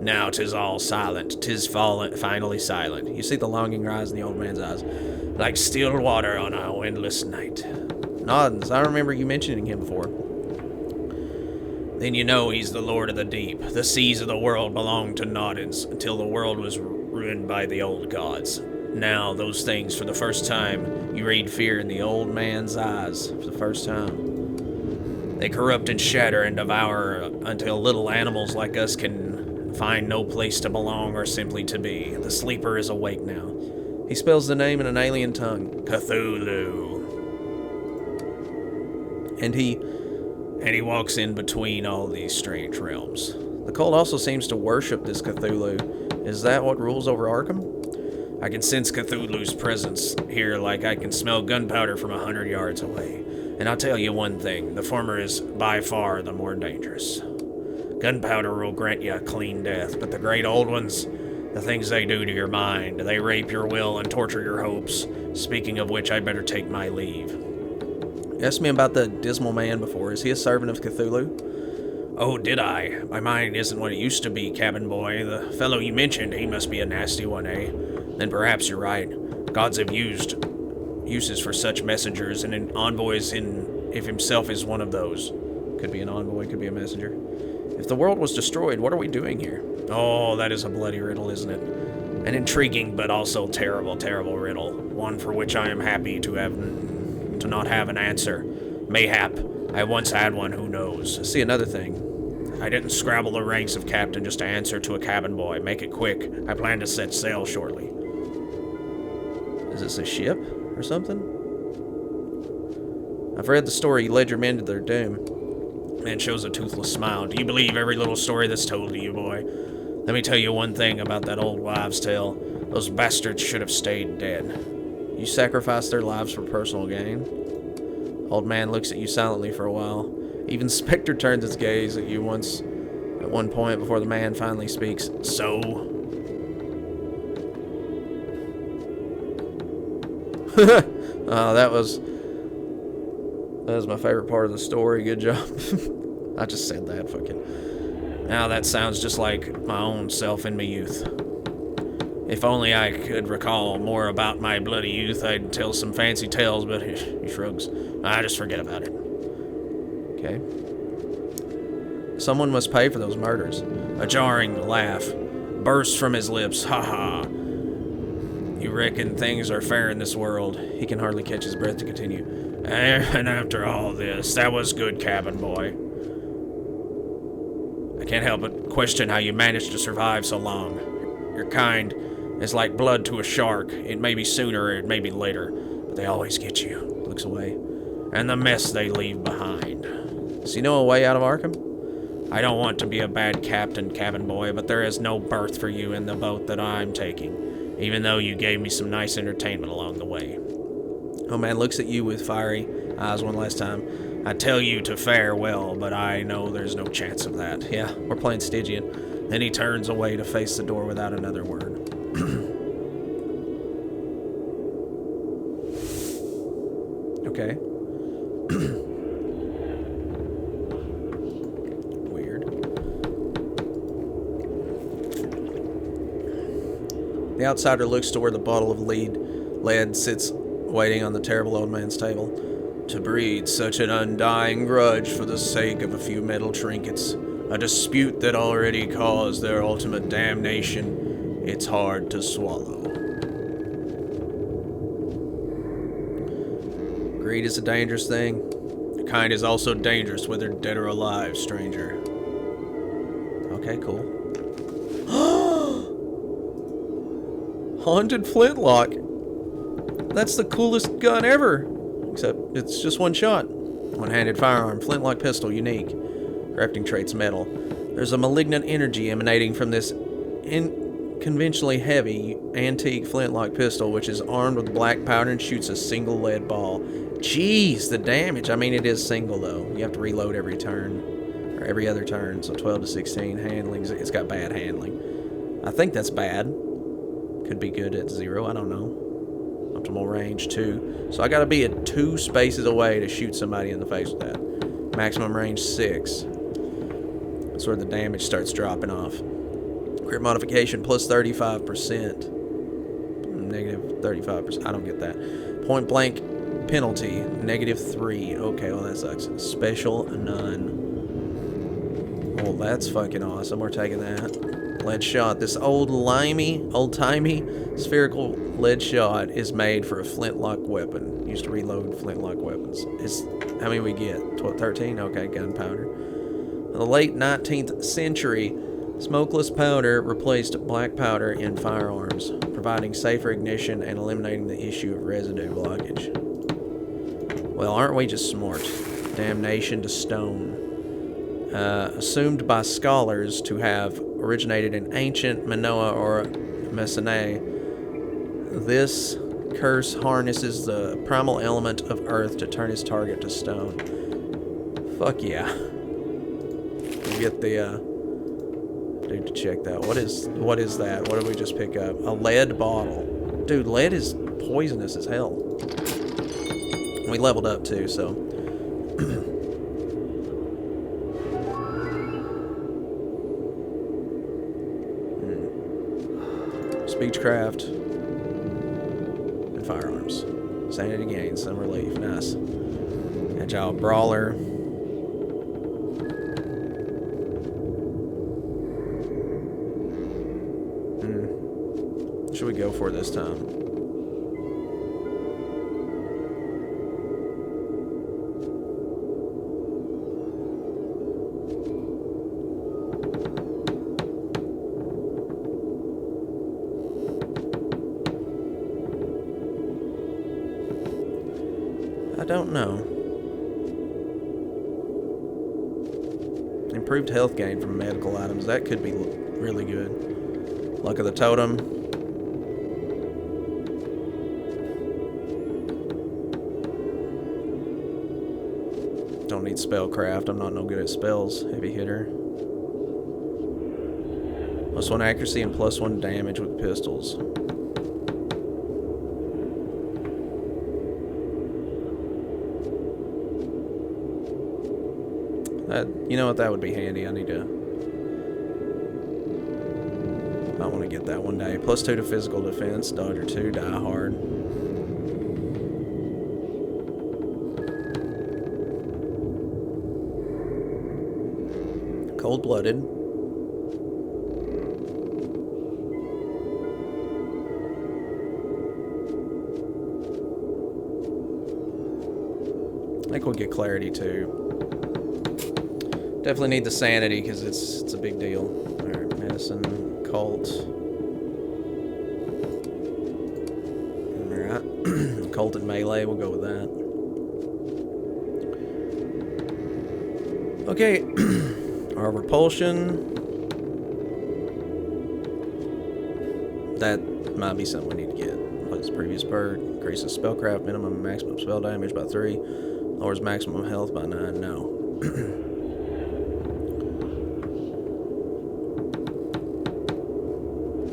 Now 'tis all silent. 'Tis finally silent. You see the longing rise in the old man's eyes, like still water on a windless night. Noddins, I remember you mentioning him before. Then you know he's the Lord of the Deep. The seas of the world belonged to Noddins until the world was ruined by the old gods. Now, those things, for the first time, you read fear in the old man's eyes for the first time. They corrupt and shatter and devour until little animals like us can find no place to belong or simply to be. The sleeper is awake now. He spells the name in an alien tongue. Cthulhu. And he walks in between all these strange realms. The cult also seems to worship this Cthulhu. Is that what rules over Arkham? I can sense Cthulhu's presence here like I can smell gunpowder from 100 yards away. And I'll tell you one thing, the former is by far the more dangerous. Gunpowder will grant you a clean death, but the great old ones, the things they do to your mind, they rape your will and torture your hopes. Speaking of which, I'd better take my leave. You asked me about the Dismal Man before. Is he a servant of Cthulhu? Oh, did I? My mind isn't what it used to be, cabin boy. The fellow you mentioned, he must be a nasty one, eh? Then perhaps you're right. Gods have uses for such messengers, and envoys if himself is one of those. Could be an envoy, could be a messenger. If the world was destroyed, what are we doing here? Oh, that is a bloody riddle, isn't it? An intriguing but also terrible, terrible riddle. One for which I am happy to not have an answer. Mayhap I once had one, who knows. See, another thing. I didn't scrabble the ranks of captain just to answer to a cabin boy. Make it quick. I plan to set sail shortly. Is this a ship or something? I've read the story you led your men to their doom. Man shows a toothless smile. Do you believe every little story that's told to you, boy? Let me tell you one thing about that old wives' tale. Those bastards should have stayed dead. You sacrificed their lives for personal gain? Old man looks at you silently for a while. Even Spectre turns its gaze at you at one point before the man finally speaks. So? Oh, that was my favorite part of the story. Good job. I just said that, fucking. Now that sounds just like my own self in my youth. If only I could recall more about my bloody youth, I'd tell some fancy tales, but he shrugs. I just forget about it. Okay. Someone must pay for those murders. A jarring laugh bursts from his lips. Ha ha. You reckon things are fair in this world? He can hardly catch his breath to continue. And after all this, that was good, cabin boy. I can't help but question how you managed to survive so long. Your kind is like blood to a shark. It may be sooner or it may be later, but they always get you. Looks away. And the mess they leave behind. Does he know a way out of Arkham? I don't want to be a bad captain, cabin boy, but there is no berth for you in the boat that I'm taking. even though you gave me some nice entertainment along the way. Oh man looks at you with fiery eyes one last time. I tell you to fare well, but I know there's no chance of that. Yeah, we're playing Stygian. Then he turns away to face the door without another word. Okay. Weird. The outsider looks to where the bottle of lead sits waiting on the terrible old man's table. To breed such an undying grudge for the sake of a few metal trinkets, a dispute that already caused their ultimate damnation, it's hard to swallow. Greed is a dangerous thing. Your kind is also dangerous, whether dead or alive, stranger. Okay, cool. Haunted flintlock. That's the coolest gun ever. Except it's just one shot. One-handed firearm, flintlock pistol, unique. Crafting traits metal. There's a malignant energy emanating from this unconventionally heavy antique flintlock pistol, which is armed with black powder and shoots a single lead ball. Jeez, the damage. I mean, it is single, though. You have to reload every turn, or every other turn, so 12 to 16. Handling, it's got bad handling. I think that's bad. Could be good at 0, I don't know. Optimal range 2. So I gotta be at 2 spaces away to shoot somebody in the face with that. Maximum range 6. That's where the damage starts dropping off. Crit modification plus 35%. Negative 35%. I don't get that. Point blank penalty. Negative 3. Okay, well that sucks. Special none. Well, that's fucking awesome. We're taking that. Lead shot. This old-timey, spherical lead shot is made for a flintlock weapon. Used to reload flintlock weapons. How many we get? 12, 13? Okay, gunpowder. In the late 19th century, smokeless powder replaced black powder in firearms, providing safer ignition and eliminating the issue of residue blockage. Well, aren't we just smart? Damnation to stone. Assumed by scholars to have originated in ancient Minoa or Messene, this curse harnesses the primal element of earth to turn his target to stone. Fuck yeah. We get the dude to check that. What is that? What did we just pick up? A lead bottle. Dude, lead is poisonous as hell. We leveled up too, so Speechcraft and firearms. Sanity gain, some relief. Nice. Agile brawler. What should we go for this time? I don't know. Improved health gain from medical items. That could be really good. Luck of the totem. Don't need spellcraft. I'm not no good at spells. Heavy hitter. +1 accuracy and +1 damage with pistols. You know what, that would be handy. I want to get that one day. +2 to physical defense, dodger 2, die hard. Cold-blooded. I think we'll get clarity too. Definitely need the sanity because it's a big deal. Alright, medicine, cult. Alright. Cult and melee, we'll go with that. Okay. Our repulsion. That might be something we need to get. Plus previous bird. Increases spellcraft minimum and maximum spell damage by 3. Lowers maximum health by 9. No.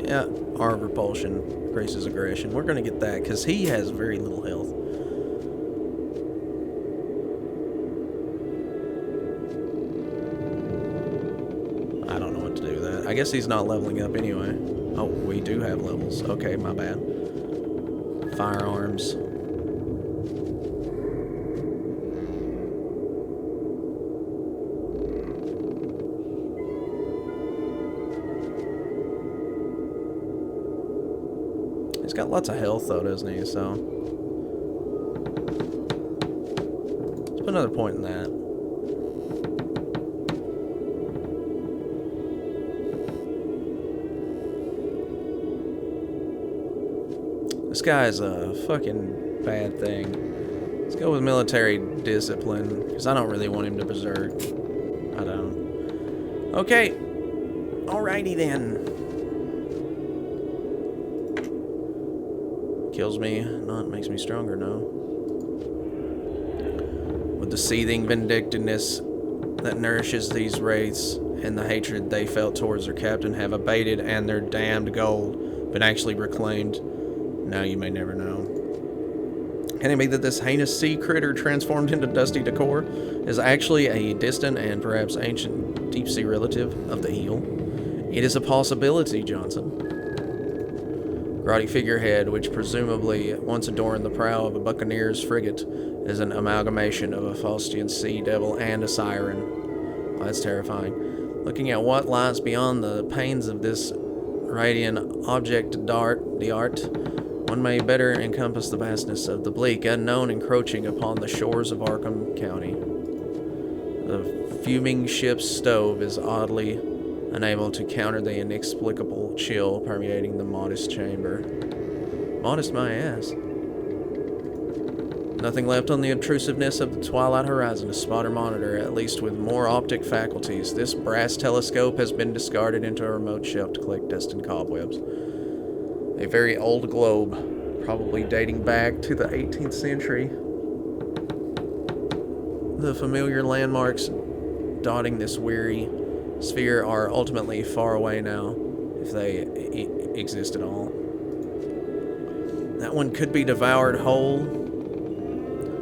Yeah, arm repulsion. Increases aggression. We're going to get that because he has very little health. I don't know what to do with that. I guess he's not leveling up anyway. Oh, we do have levels. Okay, my bad. Firearms. He's got lots of health though, doesn't he? So let's put another point in that. This guy's a fucking bad thing. Let's go with military discipline, because I don't really want him to berserk. I don't. Okay. Alrighty then. Kills me. No, it makes me stronger, no. With the seething vindictiveness that nourishes these wraiths, and the hatred they felt towards their captain have abated, and their damned gold been actually reclaimed. Now you may never know. Can it be that this heinous sea critter transformed into dusty decor is actually a distant and perhaps ancient deep-sea relative of the eel? It is a possibility, Johnson. Grotty figurehead, which presumably once adorned the prow of a buccaneer's frigate, is an amalgamation of a Faustian sea devil and a siren. Oh, that's terrifying. Looking at what lies beyond the panes of this radiant object d'art, one may better encompass the vastness of the bleak unknown encroaching upon the shores of Arkham County. The fuming ship's stove is oddly unable to counter the inexplicable chill permeating the modest chamber. Modest my ass. Nothing left on the obtrusiveness of the twilight horizon to spot or monitor, at least with more optic faculties. This brass telescope has been discarded into a remote shelf to collect dust and cobwebs. A very old globe, probably dating back to the 18th century. The familiar landmarks dotting this weary sphere are ultimately far away now, if they exist at all. That one could be devoured whole,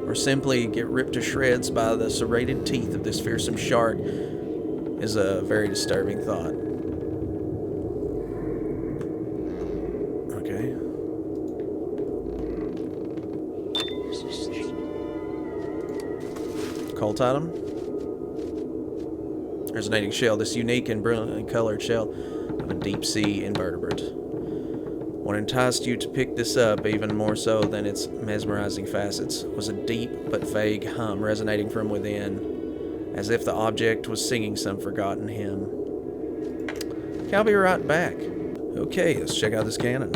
or simply get ripped to shreds by the serrated teeth of this fearsome shark, is a very disturbing thought. Cult item. Resonating shell. This unique and brilliantly colored shell of a deep-sea invertebrate. What enticed you to pick this up, even more so than its mesmerizing facets, was a deep but vague hum resonating from within, as if the object was singing some forgotten hymn. Okay, I'll be right back. Okay, let's check out this cannon.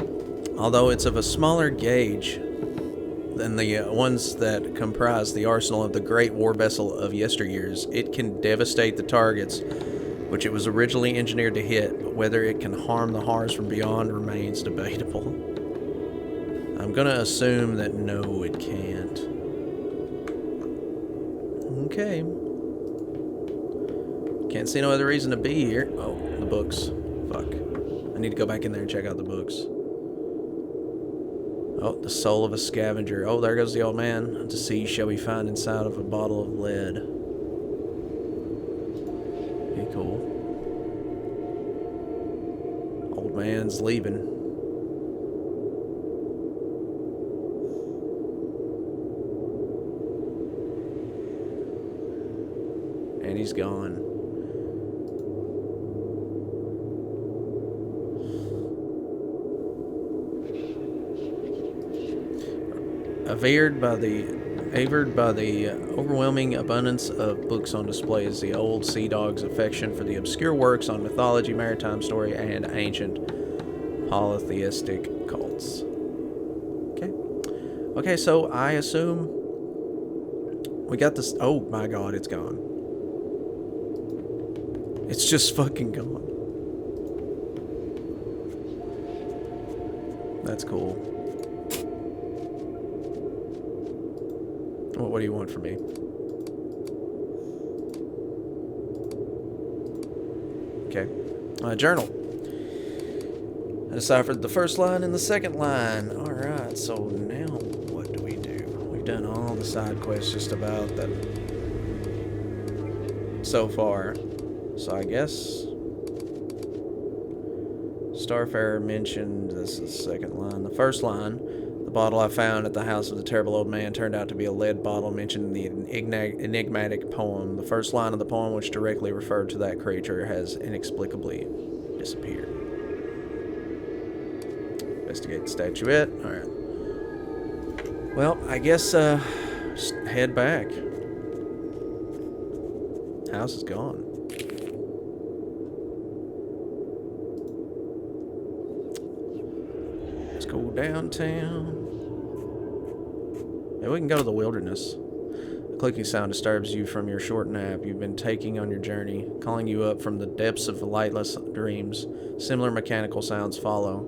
Although it's of a smaller gauge than the ones that comprise the arsenal of the great war vessel of yesteryears, it can devastate the targets which it was originally engineered to hit, but whether it can harm the horrors from beyond remains debatable. I'm gonna assume that no, it can't. Okay. Can't see no other reason to be here. Oh, the books. Fuck. I need to go back in there and check out the books. Oh, the soul of a scavenger. Oh, there goes the old man. To see shall we find inside of a bottle of lead. Okay, cool. Old man's leaving. And he's gone. Averred by the overwhelming abundance of books on display is the old sea dog's affection for the obscure works on mythology, maritime story, and ancient polytheistic cults. Okay, so I assume we got this. Oh my god, it's gone. It's just fucking gone. That's cool. What do you want from me? Okay. Journal. I deciphered the first line and the second line. Alright, so now what do we do? We've done all the side quests just about that so far. So I guess Starfarer mentioned, this is the second line. The first line, the bottle I found at the house of the terrible old man turned out to be a lead bottle mentioned in the enigmatic poem. The first line of the poem, which directly referred to that creature, has inexplicably disappeared. Investigate the statuette. Alright. Well, I guess, just head back. House is gone. Let's go downtown. Yeah, we can go to the wilderness. A clicking sound disturbs you from your short nap you've been taking on your journey, calling you up from the depths of lightless dreams. Similar mechanical sounds follow.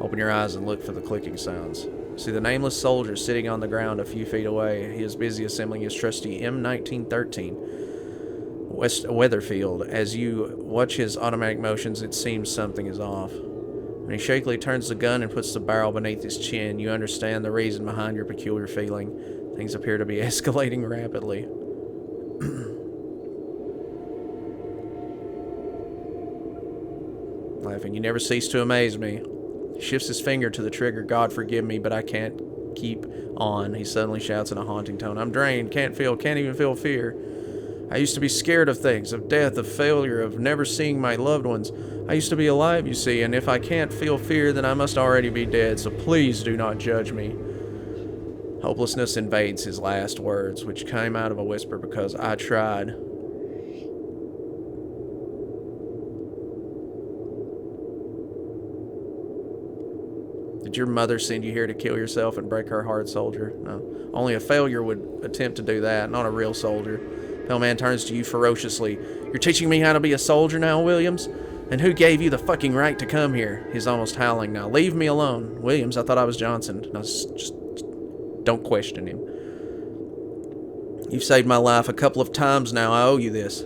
Open your eyes and look for the clicking sounds. See the nameless soldier sitting on the ground a few feet away. He is busy assembling his trusty M1913 Weatherfield. As you watch his automatic motions, it seems something is off. When he shakily turns the gun and puts the barrel beneath his chin, you understand the reason behind your peculiar feeling. Things appear to be escalating rapidly. Laughing, you never cease to amaze me. He shifts his finger to the trigger. God forgive me, but I can't keep on. He suddenly shouts in a haunting tone. I'm drained, can't even feel fear. I used to be scared of things, of death, of failure, of never seeing my loved ones. I used to be alive, you see, and if I can't feel fear, then I must already be dead, so please do not judge me. Hopelessness invades his last words, which came out of a whisper because I tried. Did your mother send you here to kill yourself and break her heart, soldier? No. Only a failure would attempt to do that, not a real soldier. Pale Man turns to you ferociously. You're teaching me how to be a soldier now, Williams? And who gave you the fucking right to come here? He's almost howling now. Leave me alone. Williams, I thought I was Johnson. Now, just don't question him. You've saved my life a couple of times now. I owe you this.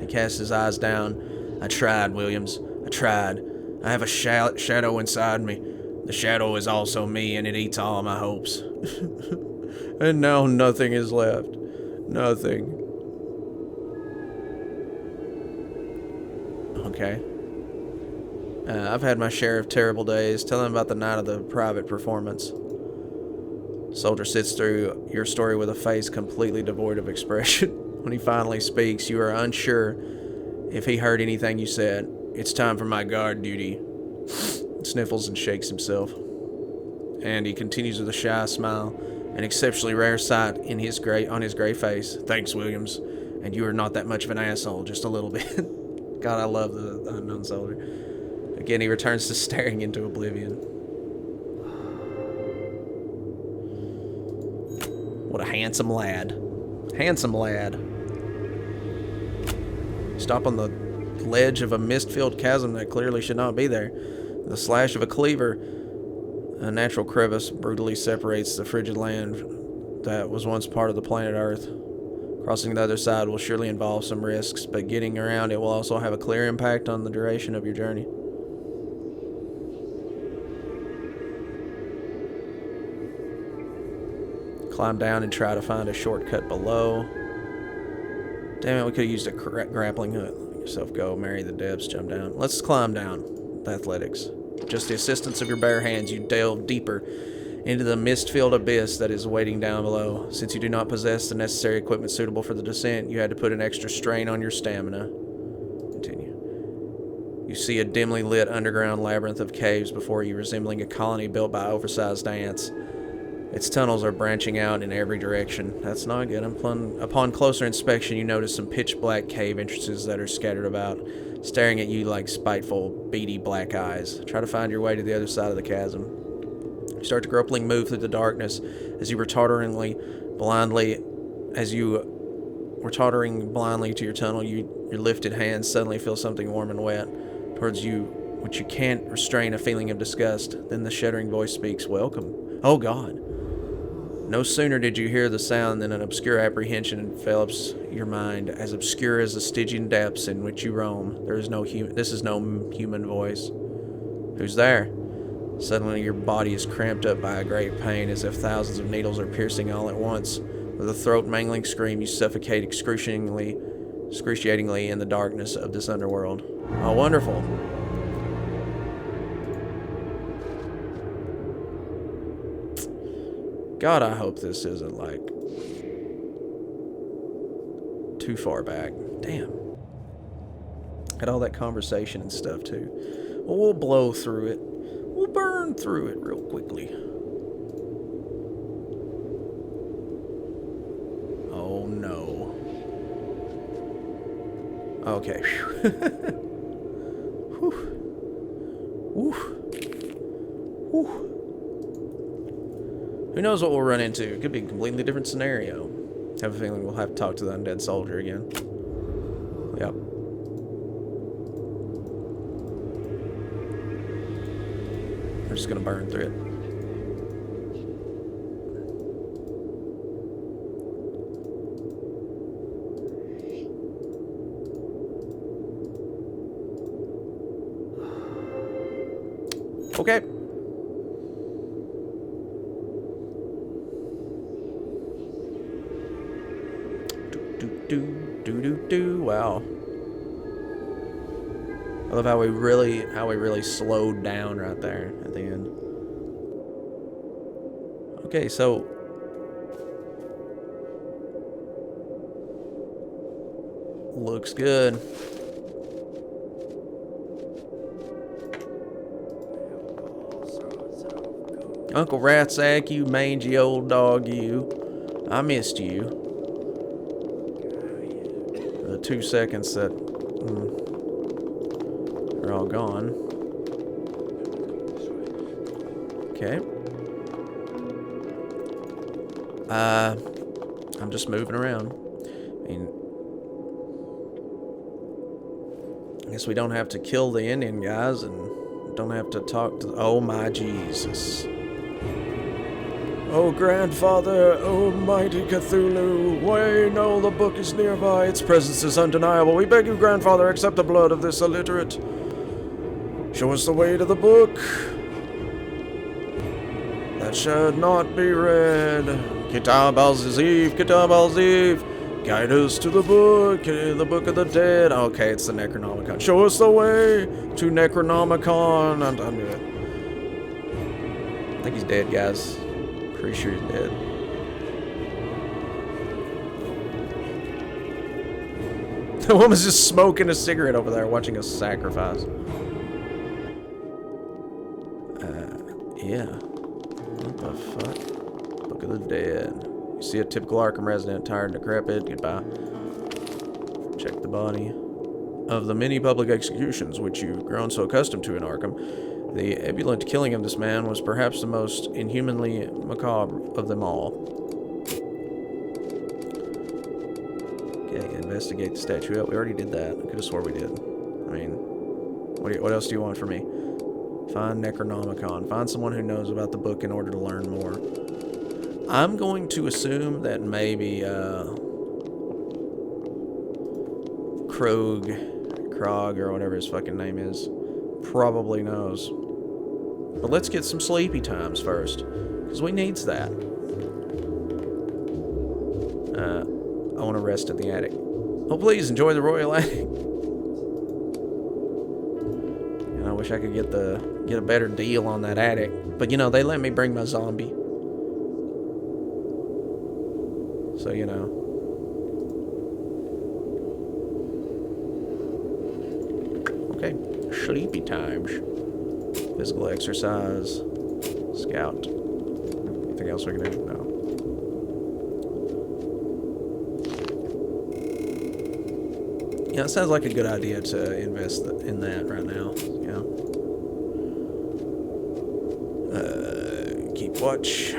He casts his eyes down. I tried, Williams. I tried. I have a shadow inside me. The shadow is also me, and it eats all my hopes. And now nothing is left. Nothing. Okay. I've had my share of terrible days. Tell him about the night of the private performance. Soldier sits through your story with a face completely devoid of expression. When he finally speaks, you are unsure if he heard anything you said. It's time for my guard duty. Sniffles and shakes himself. And he continues with a shy smile, an exceptionally rare sight on his gray face. Thanks, Williams. And you are not that much of an asshole, just a little bit. God, I love the unknown soldier. Again, he returns to staring into oblivion. What a handsome lad. Handsome lad. Stop on the ledge of a mist-filled chasm that clearly should not be there. The slash of a cleaver, a natural crevice, brutally separates the frigid land that was once part of the planet Earth. Crossing the other side will surely involve some risks, but getting around it will also have a clear impact on the duration of your journey. Climb down and try to find a shortcut below. Damn it, we could have used a grappling hook. Let yourself go, marry the depths, jump down. Let's climb down. Athletics. Just the assistance of your bare hands, you delve deeper into the mist-filled abyss that is waiting down below. Since you do not possess the necessary equipment suitable for the descent, you had to put an extra strain on your stamina. Continue. You see a dimly lit underground labyrinth of caves before you, resembling a colony built by oversized ants. Its tunnels are branching out in every direction. That's not good. Upon closer inspection, you notice some pitch-black cave entrances that are scattered about, staring at you like spiteful, beady black eyes. Try to find your way to the other side of the chasm. You start to gropingly move through the darkness as you were tottering blindly to your tunnel. Your lifted hands suddenly feel something warm and wet. Towards you which you can't restrain a feeling of disgust. Then the shuddering voice speaks, "Welcome." Oh God. No sooner did you hear the sound than an obscure apprehension envelops your mind, as obscure as the Stygian depths in which you roam. This is no human voice. Who's there? Suddenly your body is cramped up by a great pain, as if thousands of needles are piercing all at once. With a throat-mangling scream, you suffocate excruciatingly in the darkness of this underworld. Oh, wonderful. God, I hope this isn't, like, too far back. Damn. Had all that conversation and stuff, too. Well, we'll blow through it. We'll burn through it real quickly. Oh, no. Okay. Whew. Whew. Whew. Who knows what we'll run into? It could be a completely different scenario. Have a feeling we'll have to talk to the undead soldier again. Yep. We're just gonna burn through it. Okay. Wow. I love how we really slowed down right there at the end. Okay, so looks good. Uncle Ratsack, you mangy old dog, you. I missed you. The 2 seconds that are all gone. Okay. I'm just moving around. I mean, I guess we don't have to kill the Indian guys and don't have to talk to... Oh my Jesus. Oh, grandfather, oh mighty Cthulhu, we know the book is nearby, its presence is undeniable. We beg you, grandfather, accept the blood of this illiterate. Show us the way to the book that should not be read. Kitab al-Ziv, Kitab al-Ziv, guide us to the book of the dead. Okay, it's the Necronomicon. Show us the way to Necronomicon. I knew it. I think he's dead, guys. Pretty sure he's dead. The woman's just smoking a cigarette over there watching us sacrifice. Yeah. What the fuck? Book of the Dead. You see a typical Arkham resident, tired and decrepit. Goodbye. Check the body. Of the many public executions which you've grown so accustomed to in Arkham, the ebullient killing of this man was perhaps the most inhumanly macabre of them all. Okay, investigate the statue. Yeah, we already did that. I could have swore we did. I mean, what else do you want from me? Find Necronomicon. Find someone who knows about the book in order to learn more. I'm going to assume that maybe Krog, or whatever his fucking name is, probably knows. But let's get some sleepy times first, because we needs that. I want to rest in the attic. Oh, please enjoy the royal attic. And I wish I could get a better deal on that attic, but you know they let me bring my zombie, so you know. Okay, sleepy times. Physical exercise. Scout. Anything else we can do? No. Yeah, it sounds like a good idea to invest in that right now. Yeah. Keep watch.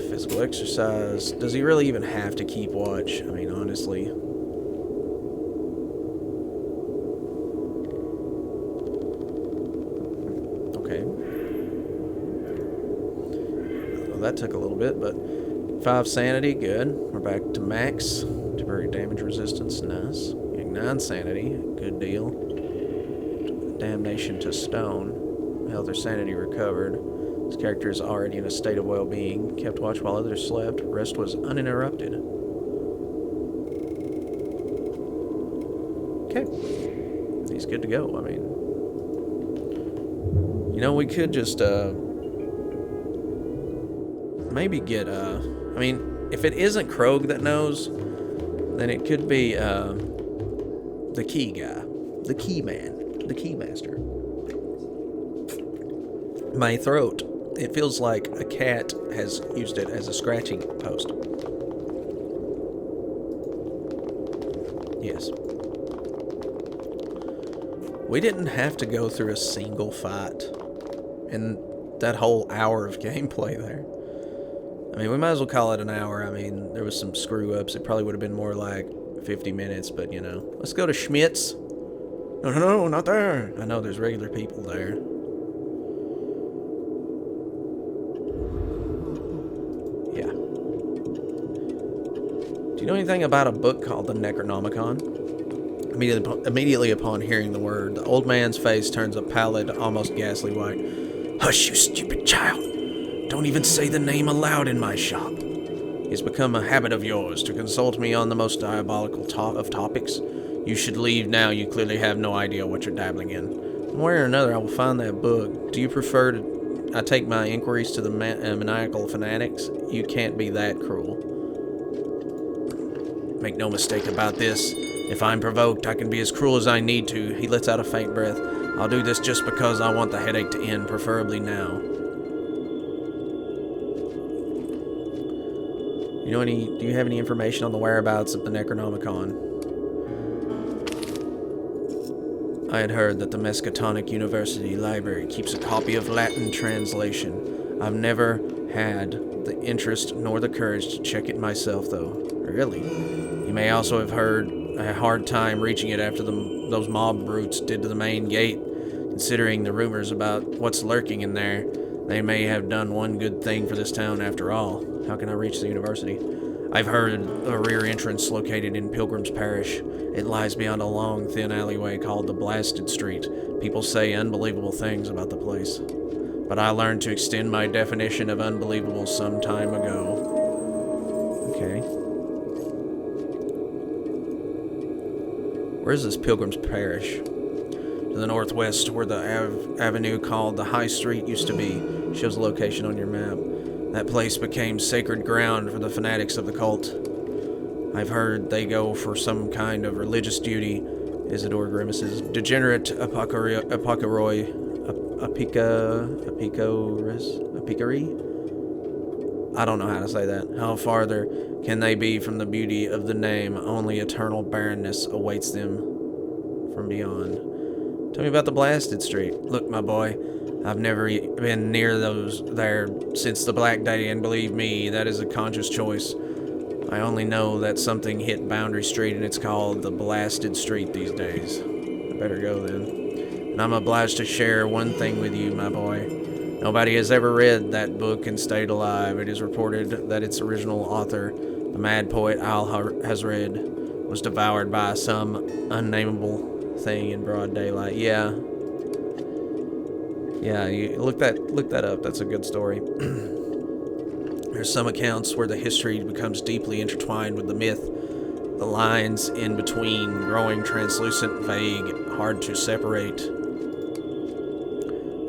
Physical exercise. Does he really even have to keep watch? I mean, honestly. that took a little bit, but 5 sanity, good. We're back to max. Temporary damage resistance, nice. 9 sanity, good deal. Damnation to stone. Health or sanity recovered. This character is already in a state of well-being. Kept watch while others slept. Rest was uninterrupted. Okay. He's good to go. I mean, you know, we could just, maybe get, I mean, if it isn't Krog that knows, then it could be, the key guy. The key man. The key master. My throat. It feels like a cat has used it as a scratching post. Yes. We didn't have to go through a single fight in that whole hour of gameplay there. I mean, we might as well call it an hour. I mean, there was some screw-ups. It probably would have been more like 50 minutes, but, you know. Let's go to Schmidt's. No, not there. I know there's regular people there. Yeah. Do you know anything about a book called the Necronomicon? Immediately upon hearing the word, the old man's face turns a pallid, almost ghastly white. Hush, you stupid child. Don't even say the name aloud in my shop. It's become a habit of yours to consult me on the most diabolical of topics. You should leave now. You clearly have no idea what you're dabbling in. One way or another, I will find that book. Do you prefer to I take my inquiries to the maniacal fanatics? You can't be that cruel. Make no mistake about this. If I'm provoked, I can be as cruel as I need to. He lets out a faint breath. I'll do this just because I want the headache to end, preferably now. Do you have any information on the whereabouts of the Necronomicon? I had heard that the Miskatonic University Library keeps a copy of Latin translation. I've never had the interest nor the courage to check it myself, though. Really? You may also have heard a hard time reaching it after those mob brutes did to the main gate. Considering the rumors about what's lurking in there, they may have done one good thing for this town after all. How can I reach the university? I've heard a rear entrance located in Pilgrim's Parish. It lies beyond a long, thin alleyway called the Blasted Street. People say unbelievable things about the place. But I learned to extend my definition of unbelievable some time ago. Okay. Where is this Pilgrim's Parish? To the northwest, where the avenue called the High Street used to be. Shows the location on your map. That place became sacred ground for the fanatics of the cult. I've heard they go for some kind of religious duty. Isidore grimaces. Degenerate apocaroi. I don't know how to say that. How farther can they be from the beauty of the name? Only eternal barrenness awaits them from beyond. Tell me about the Blasted Street. Look, my boy, I've never been near those there since the Black Day, and believe me, that is a conscious choice. I only know that something hit Boundary Street, and it's called the Blasted Street these days. I better go then. And I'm obliged to share one thing with you, my boy. Nobody has ever read that book and stayed alive. It is reported that its original author, the mad poet Al-Hazred, was devoured by some unnameable thing in broad daylight. Yeah, you look that up. That's a good story. There's some accounts where the history becomes deeply intertwined with the myth. The lines in between growing translucent, vague, hard to separate.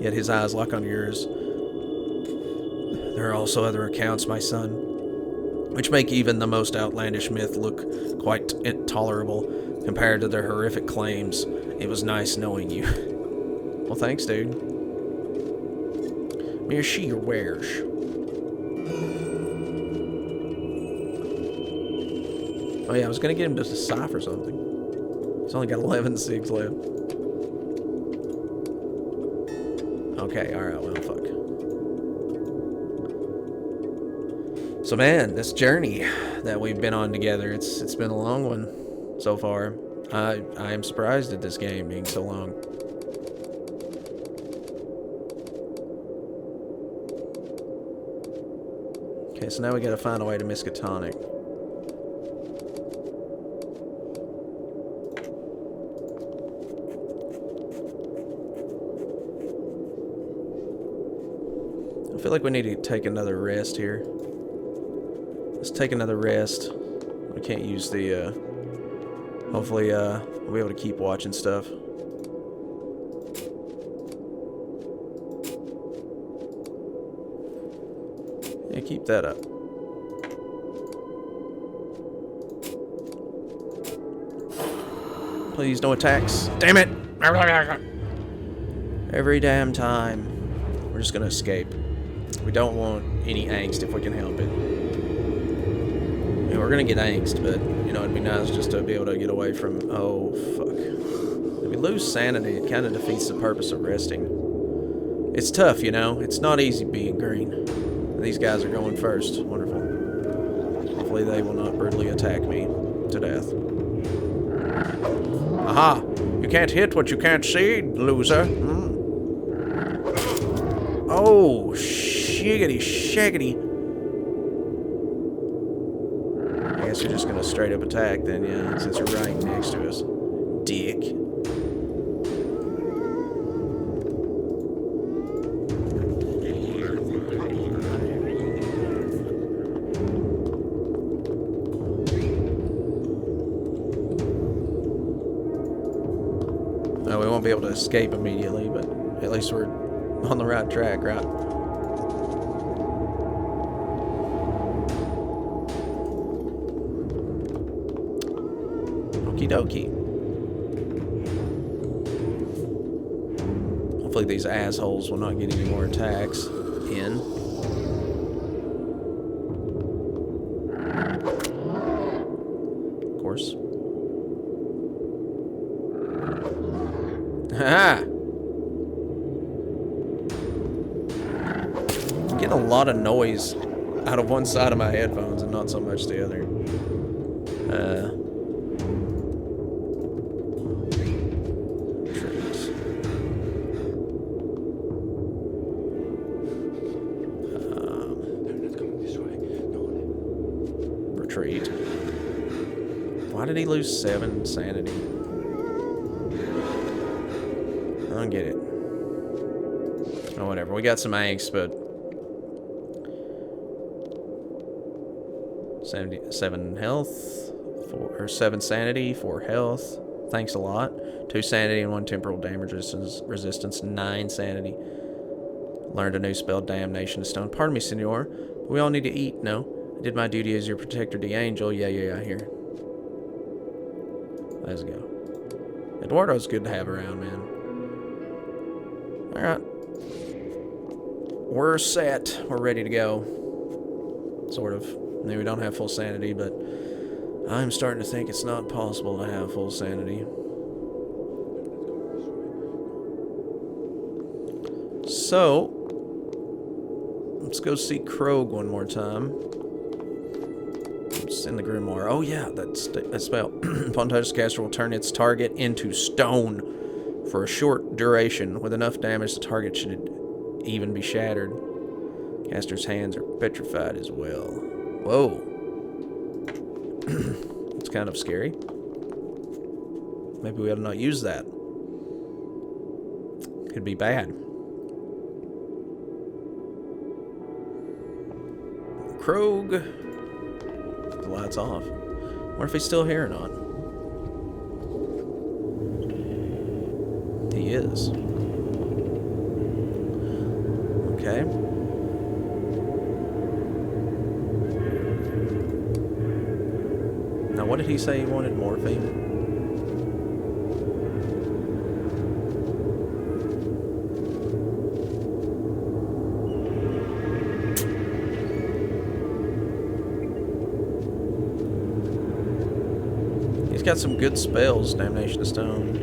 Yet his eyes lock on yours. There are also other accounts, my son, which make even the most outlandish myth look quite intolerable compared to their horrific claims. It was nice knowing you. Well, thanks, dude. Mere she your wares. Oh yeah, I was gonna get him to decipher something. He's only got 11.6 left. Okay, alright, well, fuck. So man, this journey that we've been on together, it's been a long one so far. I am surprised at this game being so long. Okay, so now we gotta find a way to Miskatonic. I feel like we need to take another rest here. Let's take another rest. We can't use the, hopefully, we'll be able to keep watching stuff. Yeah, keep that up. Please, no attacks. Damn it! Every damn time. We're just gonna escape. We don't want any angst if we can help it. I mean, we're gonna get angst, but, you know, it'd be nice just to be able to get away from... Oh, fuck. If we lose sanity, it kind of defeats the purpose of resting. It's tough, you know? It's not easy being green. These guys are going first. Wonderful. Hopefully they will not brutally attack me to death. Aha! You can't hit what you can't see, loser. Hmm? Oh, shiggity shaggity. I guess you're just gonna straight up attack then, yeah, since you're right next to us. Dick. No, we won't be able to escape immediately, but at least we're on the right track, right? Okie dokie. Hopefully these assholes will not get any more attacks in. Of course. Ha! I'm getting a lot of noise out of one side of my headphones and not so much the other. Retreat. Why did he lose 7 sanity? I don't get it. Oh, whatever. We got some angst, but 7 health, 7 sanity, 4 health. Thanks a lot. 2 sanity and 1 temporal damage resistance. 9 sanity. Learned a new spell, Damnation of Stone. Pardon me, senor. But we all need to eat. No, I did my duty as your protector, the angel. Yeah, here. Let's go. Eduardo's good to have around, man. Alright. We're set. We're ready to go. Sort of. I mean, we don't have full sanity, but I'm starting to think it's not possible to have full sanity. So, let's go see Krog one more time. It's in the Grimoire. Oh yeah, that spell. Upon touch, the caster will turn its target into stone for a short duration. With enough damage, the target should even be shattered. Caster's hands are petrified as well. Whoa. It's kind of scary. Maybe we ought to not use that. Could be bad. Krog. The light's off. Wonder if he's still here or not. He is. Okay. Now, what did he say he wanted? Morphine? He's got some good spells, Damnation of Stone.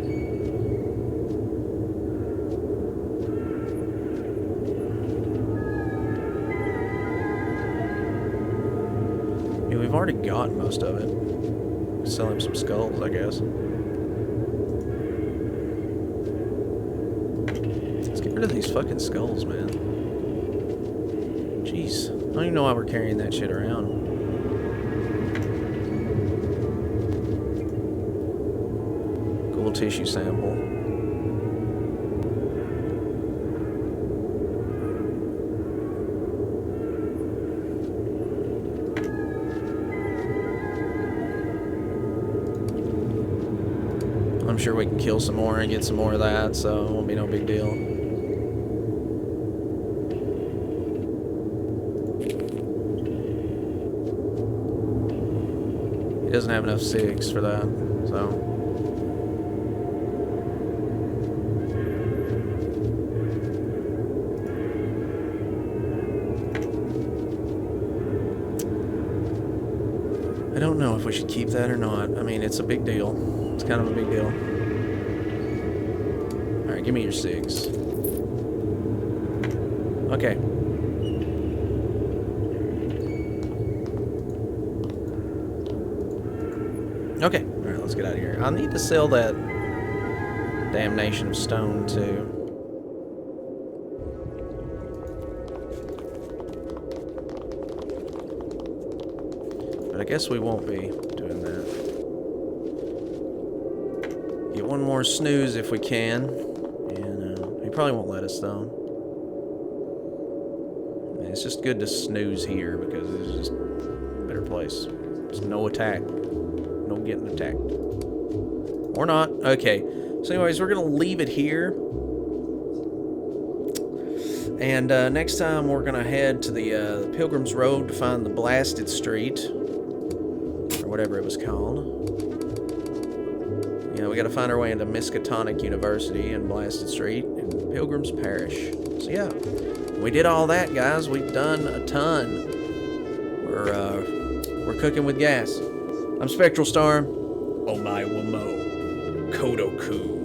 Yeah, we've already got most of it. Sell him some skulls, I guess. Let's get rid of these fucking skulls, man. Jeez. don't even know why we're carrying that shit around. Cool tissue sample. I'm sure we can kill some more and get some more of that, so it won't be no big deal. He doesn't have enough SIGs for that, so. I don't know if we should keep that or not. I mean, it's a big deal. It's kind of a big deal. Alright, give me your SIGs. Okay. Okay, alright, let's get out of here. I'll need to sell that damnation of stone, too. But I guess we won't be doing that. Get one more snooze if we can. And he probably won't let us, though. And it's just good to snooze here because it's just a better place. There's no attack. No getting attacked. Or not. Okay. So anyways, we're going to leave it here. And next time we're going to head to the Pilgrim's Road to find the Blasted Street. Or whatever it was called. You know, we got to find our way into Miskatonic University and Blasted Street and Pilgrim's Parish. So yeah, we did all that, guys. We've done a ton. We're cooking with gas. I'm Spectral Storm. Omae Wamo. Kodoku.